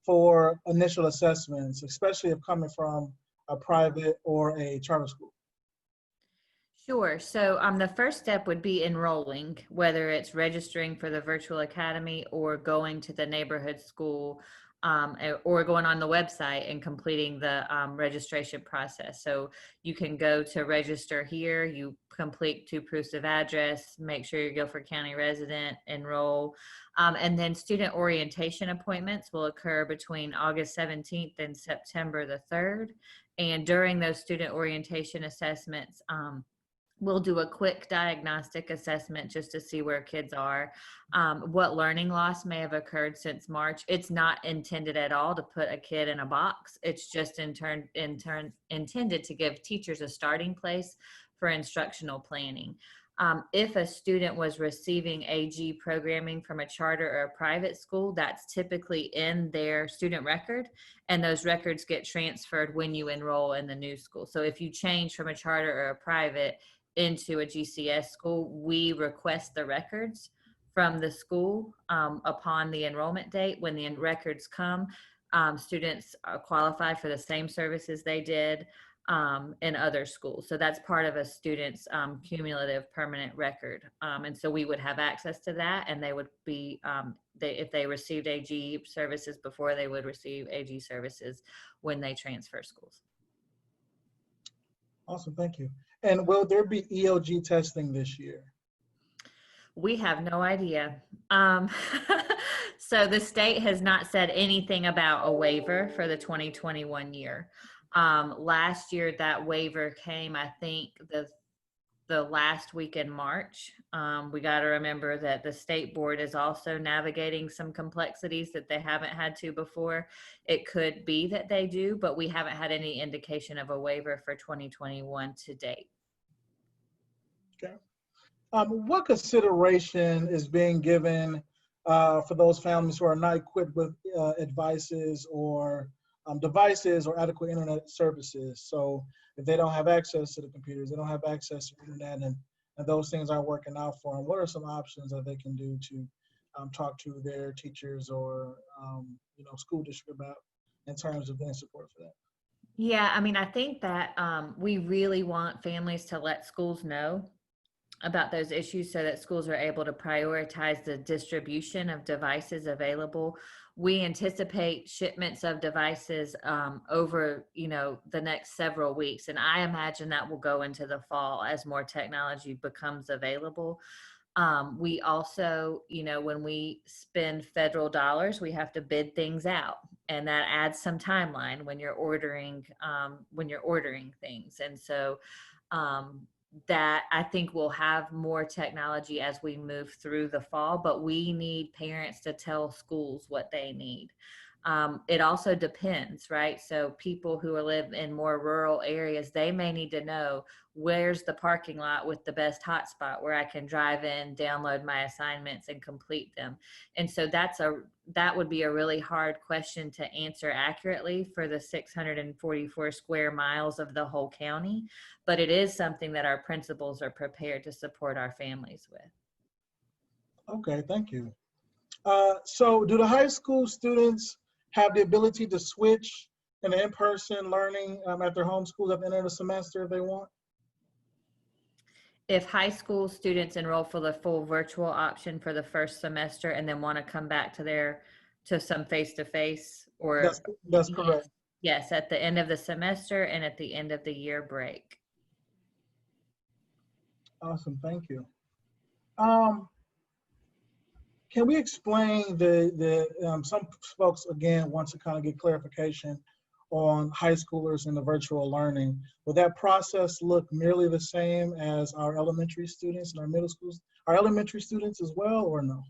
for initial assessments, especially if coming from a private or a charter school? Sure. So the first step would be enrolling, whether it's registering for the virtual academy or going to the neighborhood school, or going on the website and completing the registration process. So you can go to register here, you complete 2 proofs of address, make sure you're a Guilford County resident, enroll. And then student orientation appointments will occur between August 17th and September the 3rd. And during those student orientation assessments, we'll do a quick diagnostic assessment just to see where kids are, what learning loss may have occurred since March. It's not intended at all to put a kid in a box. It's just intended to give teachers a starting place for instructional planning. If a student was receiving AG programming from a charter or a private school, that's typically in their student record, and those records get transferred when you enroll in the new school. So if you change from a charter or a private into a GCS school, we request the records from the school upon the enrollment date. When the records come, students qualify for the same services they did in other schools. So that's part of a student's cumulative permanent record. And so we would have access to that, and they would be, if they received AG services before, they would receive AG services when they transfer schools. Awesome, thank you. And will there be ELG testing this year? We have no idea. So the state has not said anything about a waiver for the 2021 year. Last year, that waiver came, I think, the last week in March. We got to remember that the state board is also navigating some complexities that they haven't had to before. It could be that they do, but we haven't had any indication of a waiver for 2021 to date. Okay. What consideration is being given for those families who are not equipped with devices or adequate internet services? So if they don't have access to the computers, they don't have access to internet, and those things aren't working out for them, what are some options that they can do to talk to their teachers or school district about in terms of getting support for that? Yeah, I mean, I think that we really want families to let schools know about those issues so that schools are able to prioritize the distribution of devices available. We anticipate shipments of devices over, the next several weeks. And I imagine that will go into the fall as more technology becomes available. We also, when we spend federal dollars, we have to bid things out, and that adds some timeline when you're ordering things. And so, that I think we'll have more technology as we move through the fall, but we need parents to tell schools what they need. It also depends, right? So people who live in more rural areas, they may need to know where's the parking lot with the best hotspot where I can drive in, download my assignments, and complete them. And so that would be a really hard question to answer accurately for the 644 square miles of the whole county, but it is something that our principals are prepared to support our families with. Okay, thank you. So do the high school students have the ability to switch in in-person learning at their home schools at the end of the semester if they want? If high school students enroll for the full virtual option for the first semester and then want to come back to some face-to-face, or that's correct. Yes, at the end of the semester and at the end of the year break. Awesome, thank you. Can we explain some folks, again, want to kind of get clarification on high schoolers and the virtual learning. Will that process look merely the same as our elementary students and our middle schools? Our elementary students as well, or no?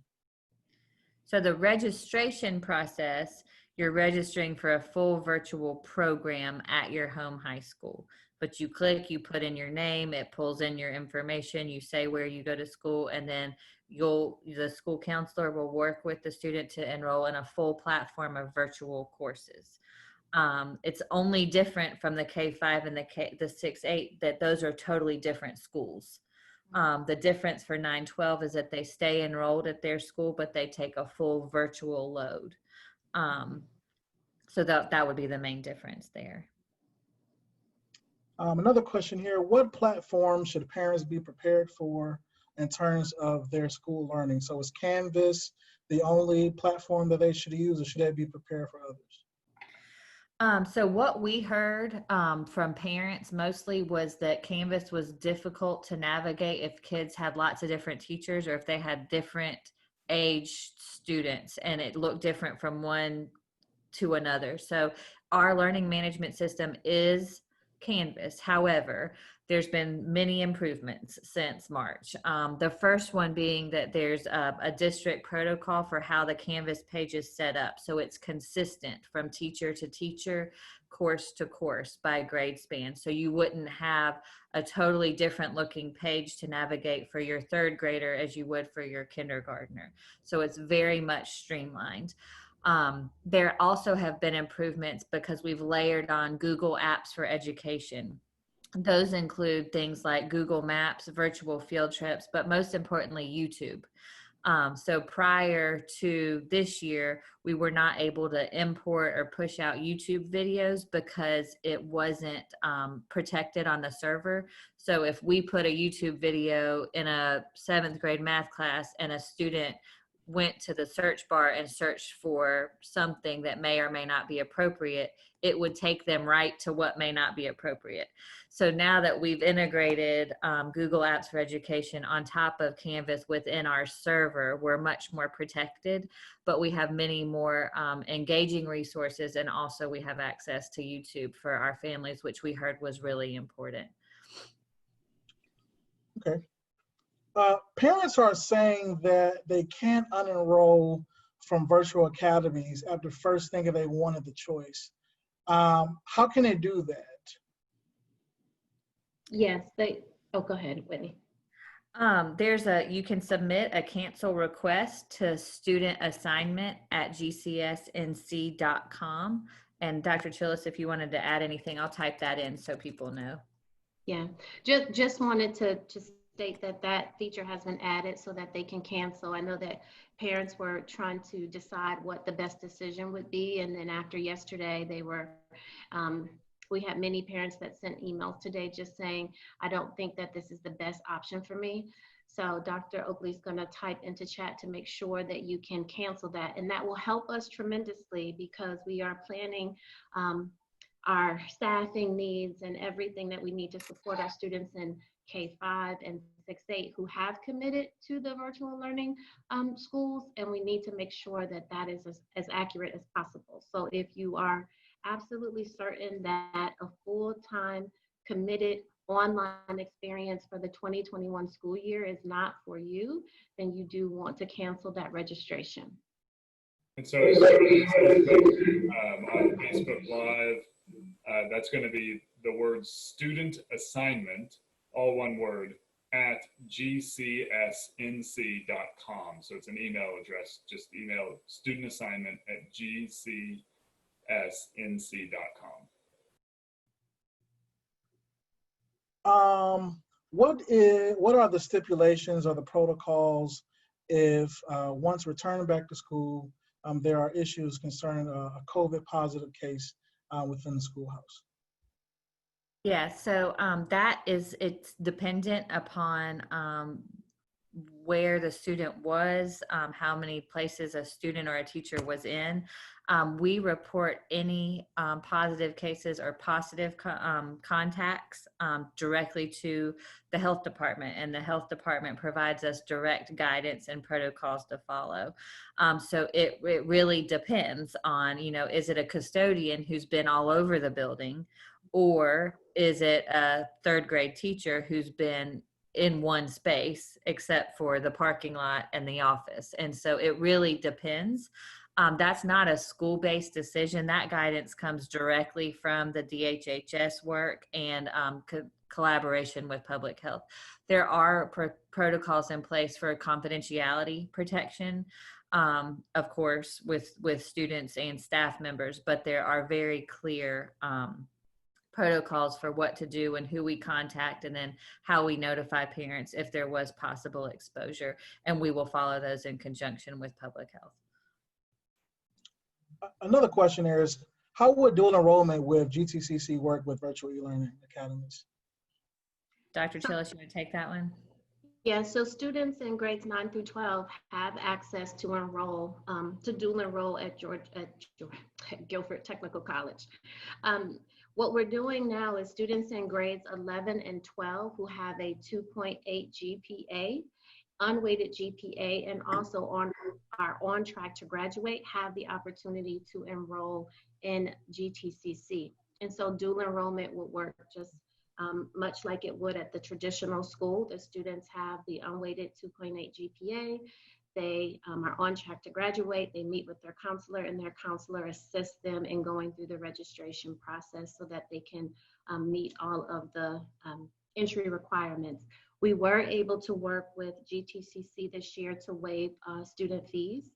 So the registration process you're registering for a full virtual program at your home high school. But you click, you put in your name, it pulls in your information, you say where you go to school, and then the school counselor will work with the student to enroll in a full platform of virtual courses. It's only different from the K-5 and the 6-8 that those are totally different schools. The difference for 9-12 is that they stay enrolled at their school, but they take a full virtual load. So that would be the main difference there. Another question here, what platform should parents be prepared for in terms of their school learning? So is Canvas the only platform that they should use, or should they be prepared for others? So what we heard from parents mostly was that Canvas was difficult to navigate if kids had lots of different teachers or if they had different age students, and it looked different from one to another. So our learning management system is Canvas. However, there's been many improvements since March. The first one being that there's a district protocol for how the Canvas page is set up. So it's consistent from teacher to teacher, course to course by grade span. So you wouldn't have a totally different looking page to navigate for your third grader as you would for your kindergartner. So it's very much streamlined. There also have been improvements because we've layered on Google Apps for education. Those include things like Google Maps, virtual field trips, but most importantly, YouTube. So prior to this year, we were not able to import or push out YouTube videos because it wasn't protected on the server. So if we put a YouTube video in a 7th grade math class and a student went to the search bar and searched for something that may or may not be appropriate, it would take them right to what may not be appropriate. So now that we've integrated Google Apps for Education on top of Canvas within our server, we're much more protected, but we have many more engaging resources, and also we have access to YouTube for our families, which we heard was really important. Okay. Parents are saying that they can't unenroll from virtual academies after first thinking they wanted the choice. How can they do that? Yes, go ahead, Whitney. You can submit a cancel request to studentassignment@gcsnc.com. And Dr. Chillis, if you wanted to add anything, I'll type that in so people know. Yeah, just wanted to state that feature has been added so that they can cancel. I know that parents were trying to decide what the best decision would be, and then after yesterday, we had many parents that sent emails today just saying, I don't think that this is the best option for me. So Dr. Oakley's going to type into chat to make sure that you can cancel that, and that will help us tremendously because we are planning our staffing needs and everything that we need to support our students in K-5 and 6-8 who have committed to the virtual learning schools, and we need to make sure that that is as accurate as possible. So if you are absolutely certain that a full-time committed online experience for the 2021 school year is not for you, then you do want to cancel that registration. And so on Facebook Live, that's going to be the word student assignment, all one word, at gcsnc.com. So it's an email address. Just email studentassignment@gcsnc.com. What are the stipulations or the protocols if once returning back to school, there are issues concerning a COVID positive case within the schoolhouse? Yeah, so it's dependent upon where the student was, how many places a student or a teacher was in. We report any positive cases or positive contacts directly to the health department, and the health department provides us direct guidance and protocols to follow. So it really depends on, is it a custodian who's been all over the building, or is it a third grade teacher who's been in one space except for the parking lot and the office? And so it really depends. That's not a school-based decision. That guidance comes directly from the DHHS work and collaboration with public health. There are protocols in place for confidentiality protection, of course, with students and staff members, but there are very clear protocols for what to do and who we contact, and then how we notify parents if there was possible exposure. And we will follow those in conjunction with public health. Another question here is, how would dual enrollment with GTCC work with virtual e-learning academies? Dr. Tillis, you want to take that one? Yeah, so students in grades 9 through 12 have access to enroll, to dual enroll at Guilford Technical College. What we're doing now is students in grades 11 and 12 who have a 2.8 GPA, unweighted GPA, and also are on track to graduate, have the opportunity to enroll in GTCC. And so dual enrollment will work just much like it would at the traditional school. The students have the unweighted 2.8 GPA. They are on track to graduate. They meet with their counselor, and their counselor assists them in going through the registration process so that they can meet all of the entry requirements. We were able to work with GTCC this year to waive student fees.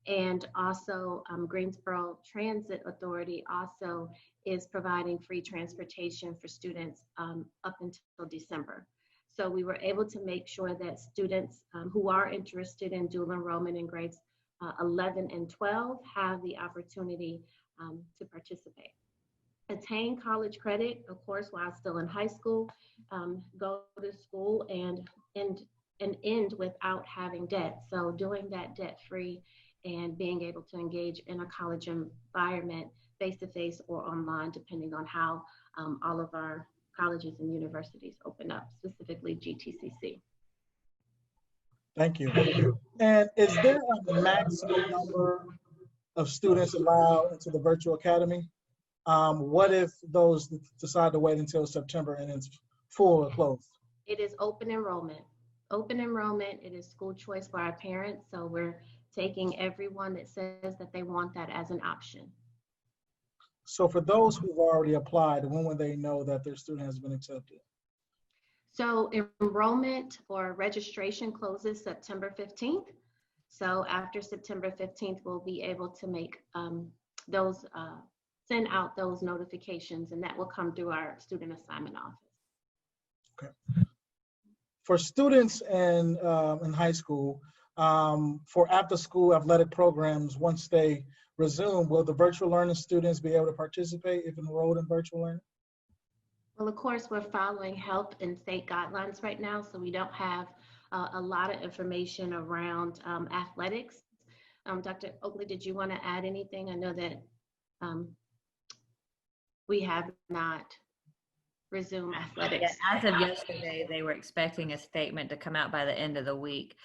And also Greensboro Transit Authority also is providing free transportation for students up until December. So we were able to make sure that students who are interested in dual enrollment in grades 11 and 12 have the opportunity to participate. Attain college credit, of course, while still in high school, go to school and end without having debt. So doing that debt-free and being able to engage in a college environment face-to-face or online, depending on how all of our colleges and universities open up, specifically GTCC. Thank you. And is there a maximum number of students allowed into the virtual academy? What if those decide to wait until September and it's full or closed? It is open enrollment. Open enrollment, it is school choice for our parents. So we're taking everyone that says that they want that as an option. So for those who've already applied, when will they know that their student has been accepted? So enrollment or registration closes September 15th. So after September 15th, we'll be able to make send out those notifications, and that will come through our student assignment office. Okay. For students in high school, for after-school athletic programs, once they resume, will the virtual learning students be able to participate if enrolled in virtual learning? Well, of course, we're following health and state guidelines right now, so we don't have a lot of information around athletics. Dr. Oakley, did you want to add anything? I know that we have not resumed athletics. Yeah, as of yesterday, they were expecting a statement to come out by the end of the week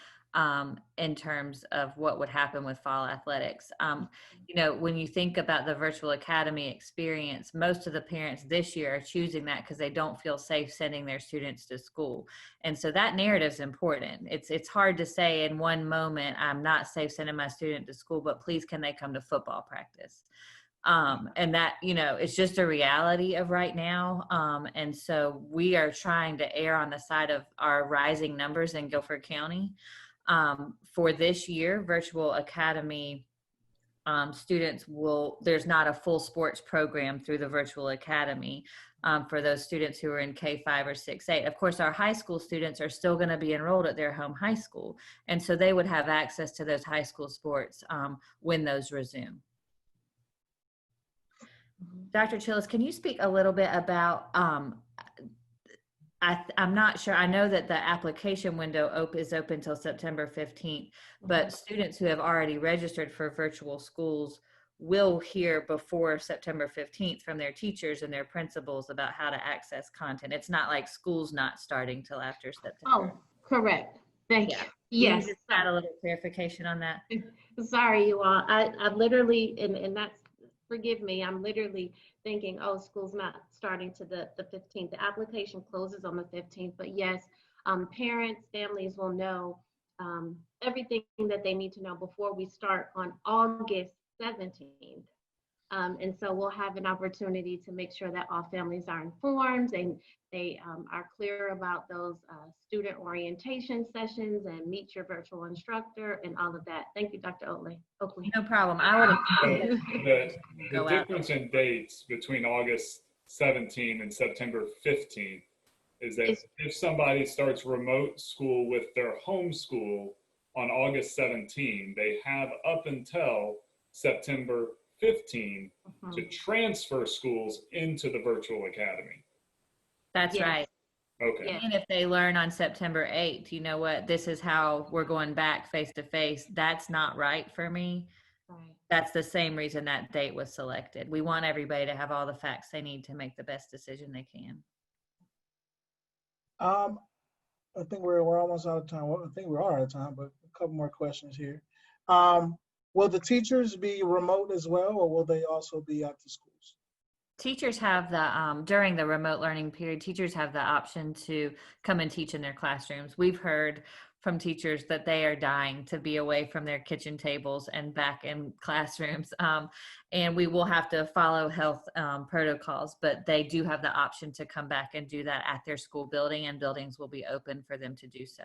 in terms of what would happen with fall athletics. You know, when you think about the virtual academy experience, most of the parents this year are choosing that because they don't feel safe sending their students to school. And so that narrative is important. It's hard to say in one moment, I'm not safe sending my student to school, but please can they come to football practice? And that, you know, it's just a reality of right now. And so we are trying to err on the side of our rising numbers in Guilford County. For this year, virtual academy students there's not a full sports program through the virtual academy for those students who are in K-5 or 6-8. Of course, our high school students are still going to be enrolled at their home high school. And so they would have access to those high school sports when those resume. Dr. Tillis, can you speak a little bit about, I'm not sure, I know that the application window is open till September 15th, but students who have already registered for virtual schools will hear before September 15th from their teachers and their principals about how to access content. It's not like school's not starting till after September. Oh, correct. Thank you. Can Yes. you just add a little clarification on that? Sorry, you all. I've literally, and that's, forgive me, I'm literally thinking, oh, school's not starting to the 15th. The application closes on the 15th, but yes, parents, families will know everything that they need to know before we start on August 17th. And so we'll have an opportunity to make sure that all families are informed and they are clear about those student orientation sessions and meet your virtual instructor and all of that. Thank you, Dr. Oakley. No problem. I would So the Go out. difference in dates between August 17 and September 15 is that if somebody starts remote school with their home school on August 17, they have up until September 15 to transfer schools into the virtual academy. That's Yes. right. Okay. Yes. And if they learn on September 8th, you know what, this is how we're going back face to face. That's not right for me. Right. That's the same reason that date was selected. We want everybody to have all the facts they need to make the best decision they can. I think we're almost out of time. Well, I think we are out of time, but a couple more questions here. Will the teachers be remote as well, or will they also be at the schools? Teachers have the, during the remote learning period, teachers have the option to come and teach in their classrooms. We've heard from teachers that they are dying to be away from their kitchen tables and back in classrooms. And we will have to follow health protocols, but they do have the option to come back and do that at their school building, and buildings will be open for them to do so.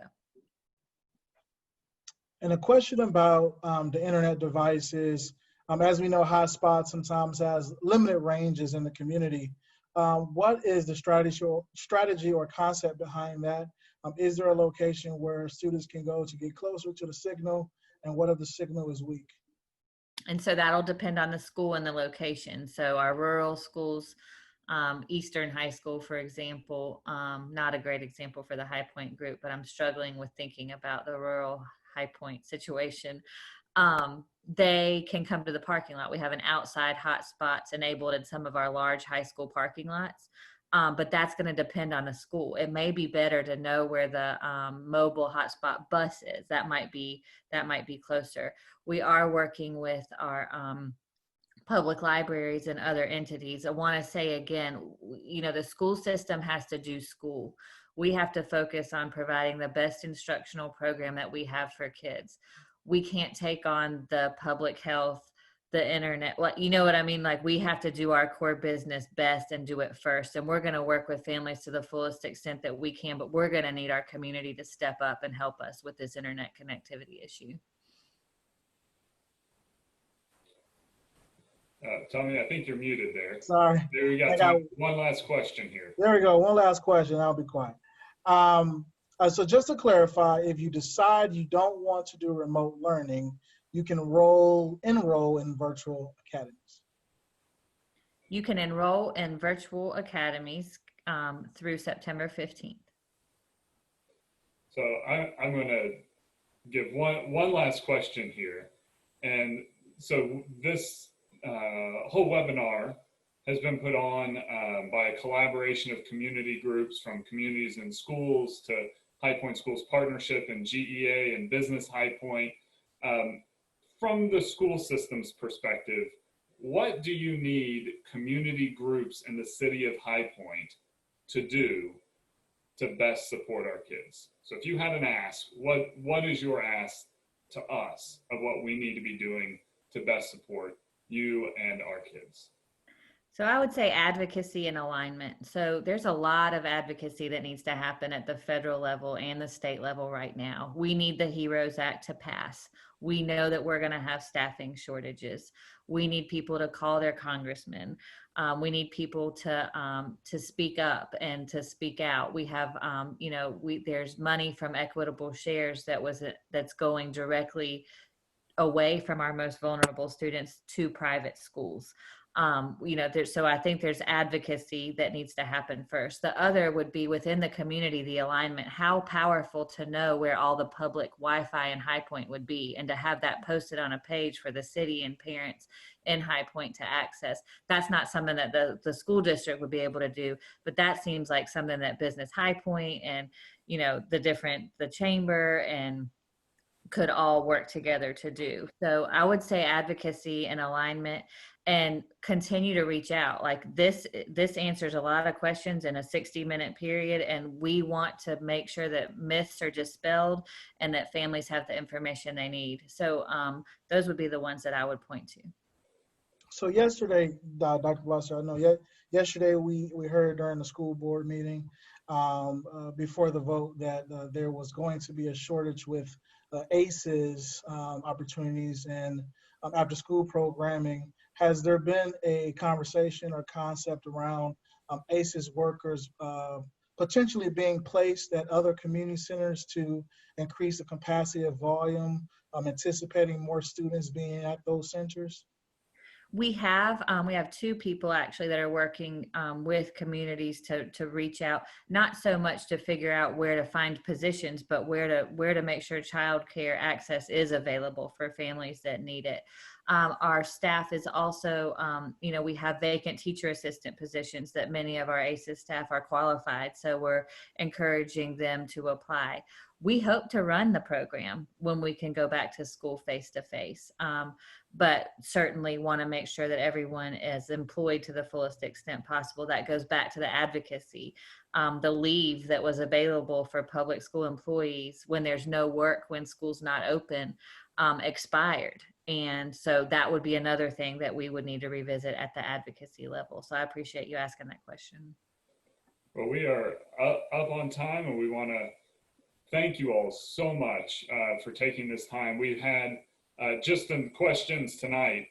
And a question about the internet devices. As we know, Hotspot sometimes has limited ranges in the community. What is the strategy or concept behind that? Is there a location where students can go to get closer to the signal? And what if the signal is weak? And so that'll depend on the school and the location. So our rural schools, Eastern High School, for example, not a great example for the High Point group, but I'm struggling with thinking about the rural High Point situation. They can come to the parking lot. We have an outside hotspots enabled in some of our large high school parking lots. But that's going to depend on the school. It may be better to know where the mobile hotspot bus is. That might be closer. We are working with our public libraries and other entities. I want to say again, you know, the school system has to do school. We have to focus on providing the best instructional program that we have for kids. We can't take on the public health, the internet, well, you know what I mean? Like, we have to do our core business best and do it first. And we're going to work with families to the fullest extent that we can, but we're going to need our community to step up and help us with this internet connectivity issue. Tommy, I think you're muted there. Sorry. There we go. Tommy, one last question here. There we go. One last question. I'll be quiet. So just to clarify, if you decide you don't want to do remote learning, you can enroll in virtual academies. You can enroll in virtual academies through September 15th. So I'm going to give one last question here. And so this whole webinar has been put on by a collaboration of community groups, from Communities in Schools to High Point Schools Partnership and GEA and Business High Point. From the school system's perspective, what do you need community groups in the city of High Point to do to best support our kids? So if you had an ask, what is your ask to us of what we need to be doing to best support you and our kids? So I would say advocacy and alignment. So there's a lot of advocacy that needs to happen at the federal level and the state level right now. We need the HEROES Act to pass. We know that we're going to have staffing shortages. We need people to call their congressmen. We need people to speak up and to speak out. We have, there's money from Equitable Shares that's going directly away from our most vulnerable students to private schools. So I think there's advocacy that needs to happen first. The other would be within the community, the alignment. How powerful to know where all the public Wi-Fi in High Point would be, and to have that posted on a page for the city and parents in High Point to access. That's not something that the school district would be able to do, but that seems like something that Business High Point and, the chamber and could all work together to do. So I would say advocacy and alignment. and continue to reach out. Like this answers a lot of questions in a 60-minute period, and we want to make sure that myths are dispelled and that families have the information they need. So those would be the ones that I would point to. So yesterday, Dr. Blosser, I know yesterday we heard during the school board meeting before the vote that there was going to be a shortage with ACEs opportunities and after school programming. Has there been a conversation or concept around ACEs workers potentially being placed at other community centers to increase the capacity of volume, anticipating more students being at those centers? We have two people actually that are working with communities to reach out, not so much to figure out where to find positions, but where to make sure childcare access is available for families that need it. Our staff is also, we have vacant teacher assistant positions that many of our ACES staff are qualified, so we're encouraging them to apply. We hope to run the program when we can go back to school face-to-face, but certainly want to make sure that everyone is employed to the fullest extent possible. That goes back to the advocacy. The leave that was available for public school employees when there's no work, when school's not open, expired. And so that would be another thing that we would need to revisit at the advocacy level. So I appreciate you asking that question. Well, we are up on time, and we want to thank you all so much for taking this time. We've had just in questions tonight,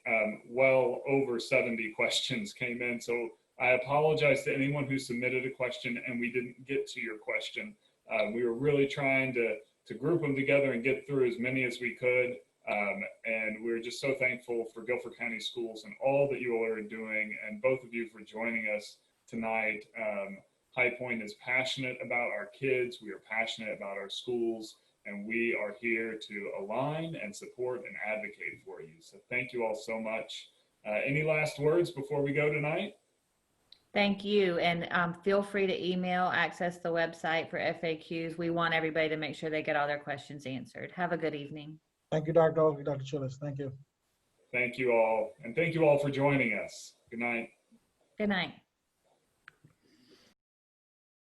well over 70 questions came in. So I apologize to anyone who submitted a question and we didn't get to your question. We were really trying to group them together and get through as many as we could. And we're just so thankful for Guilford County Schools and all that you all are doing, and both of you for joining us tonight. High Point is passionate about our kids. We are passionate about our schools, and we are here to align and support and advocate for you. So thank you all so much. Any last words before we go tonight? Thank you. And feel free to email, access the website for FAQs. We want everybody to make sure they get all their questions answered. Have a good evening. Thank you, Dr. Oakley, Dr. Chillis. Thank you. Thank you all. And thank you all for joining us. Good night. Good night.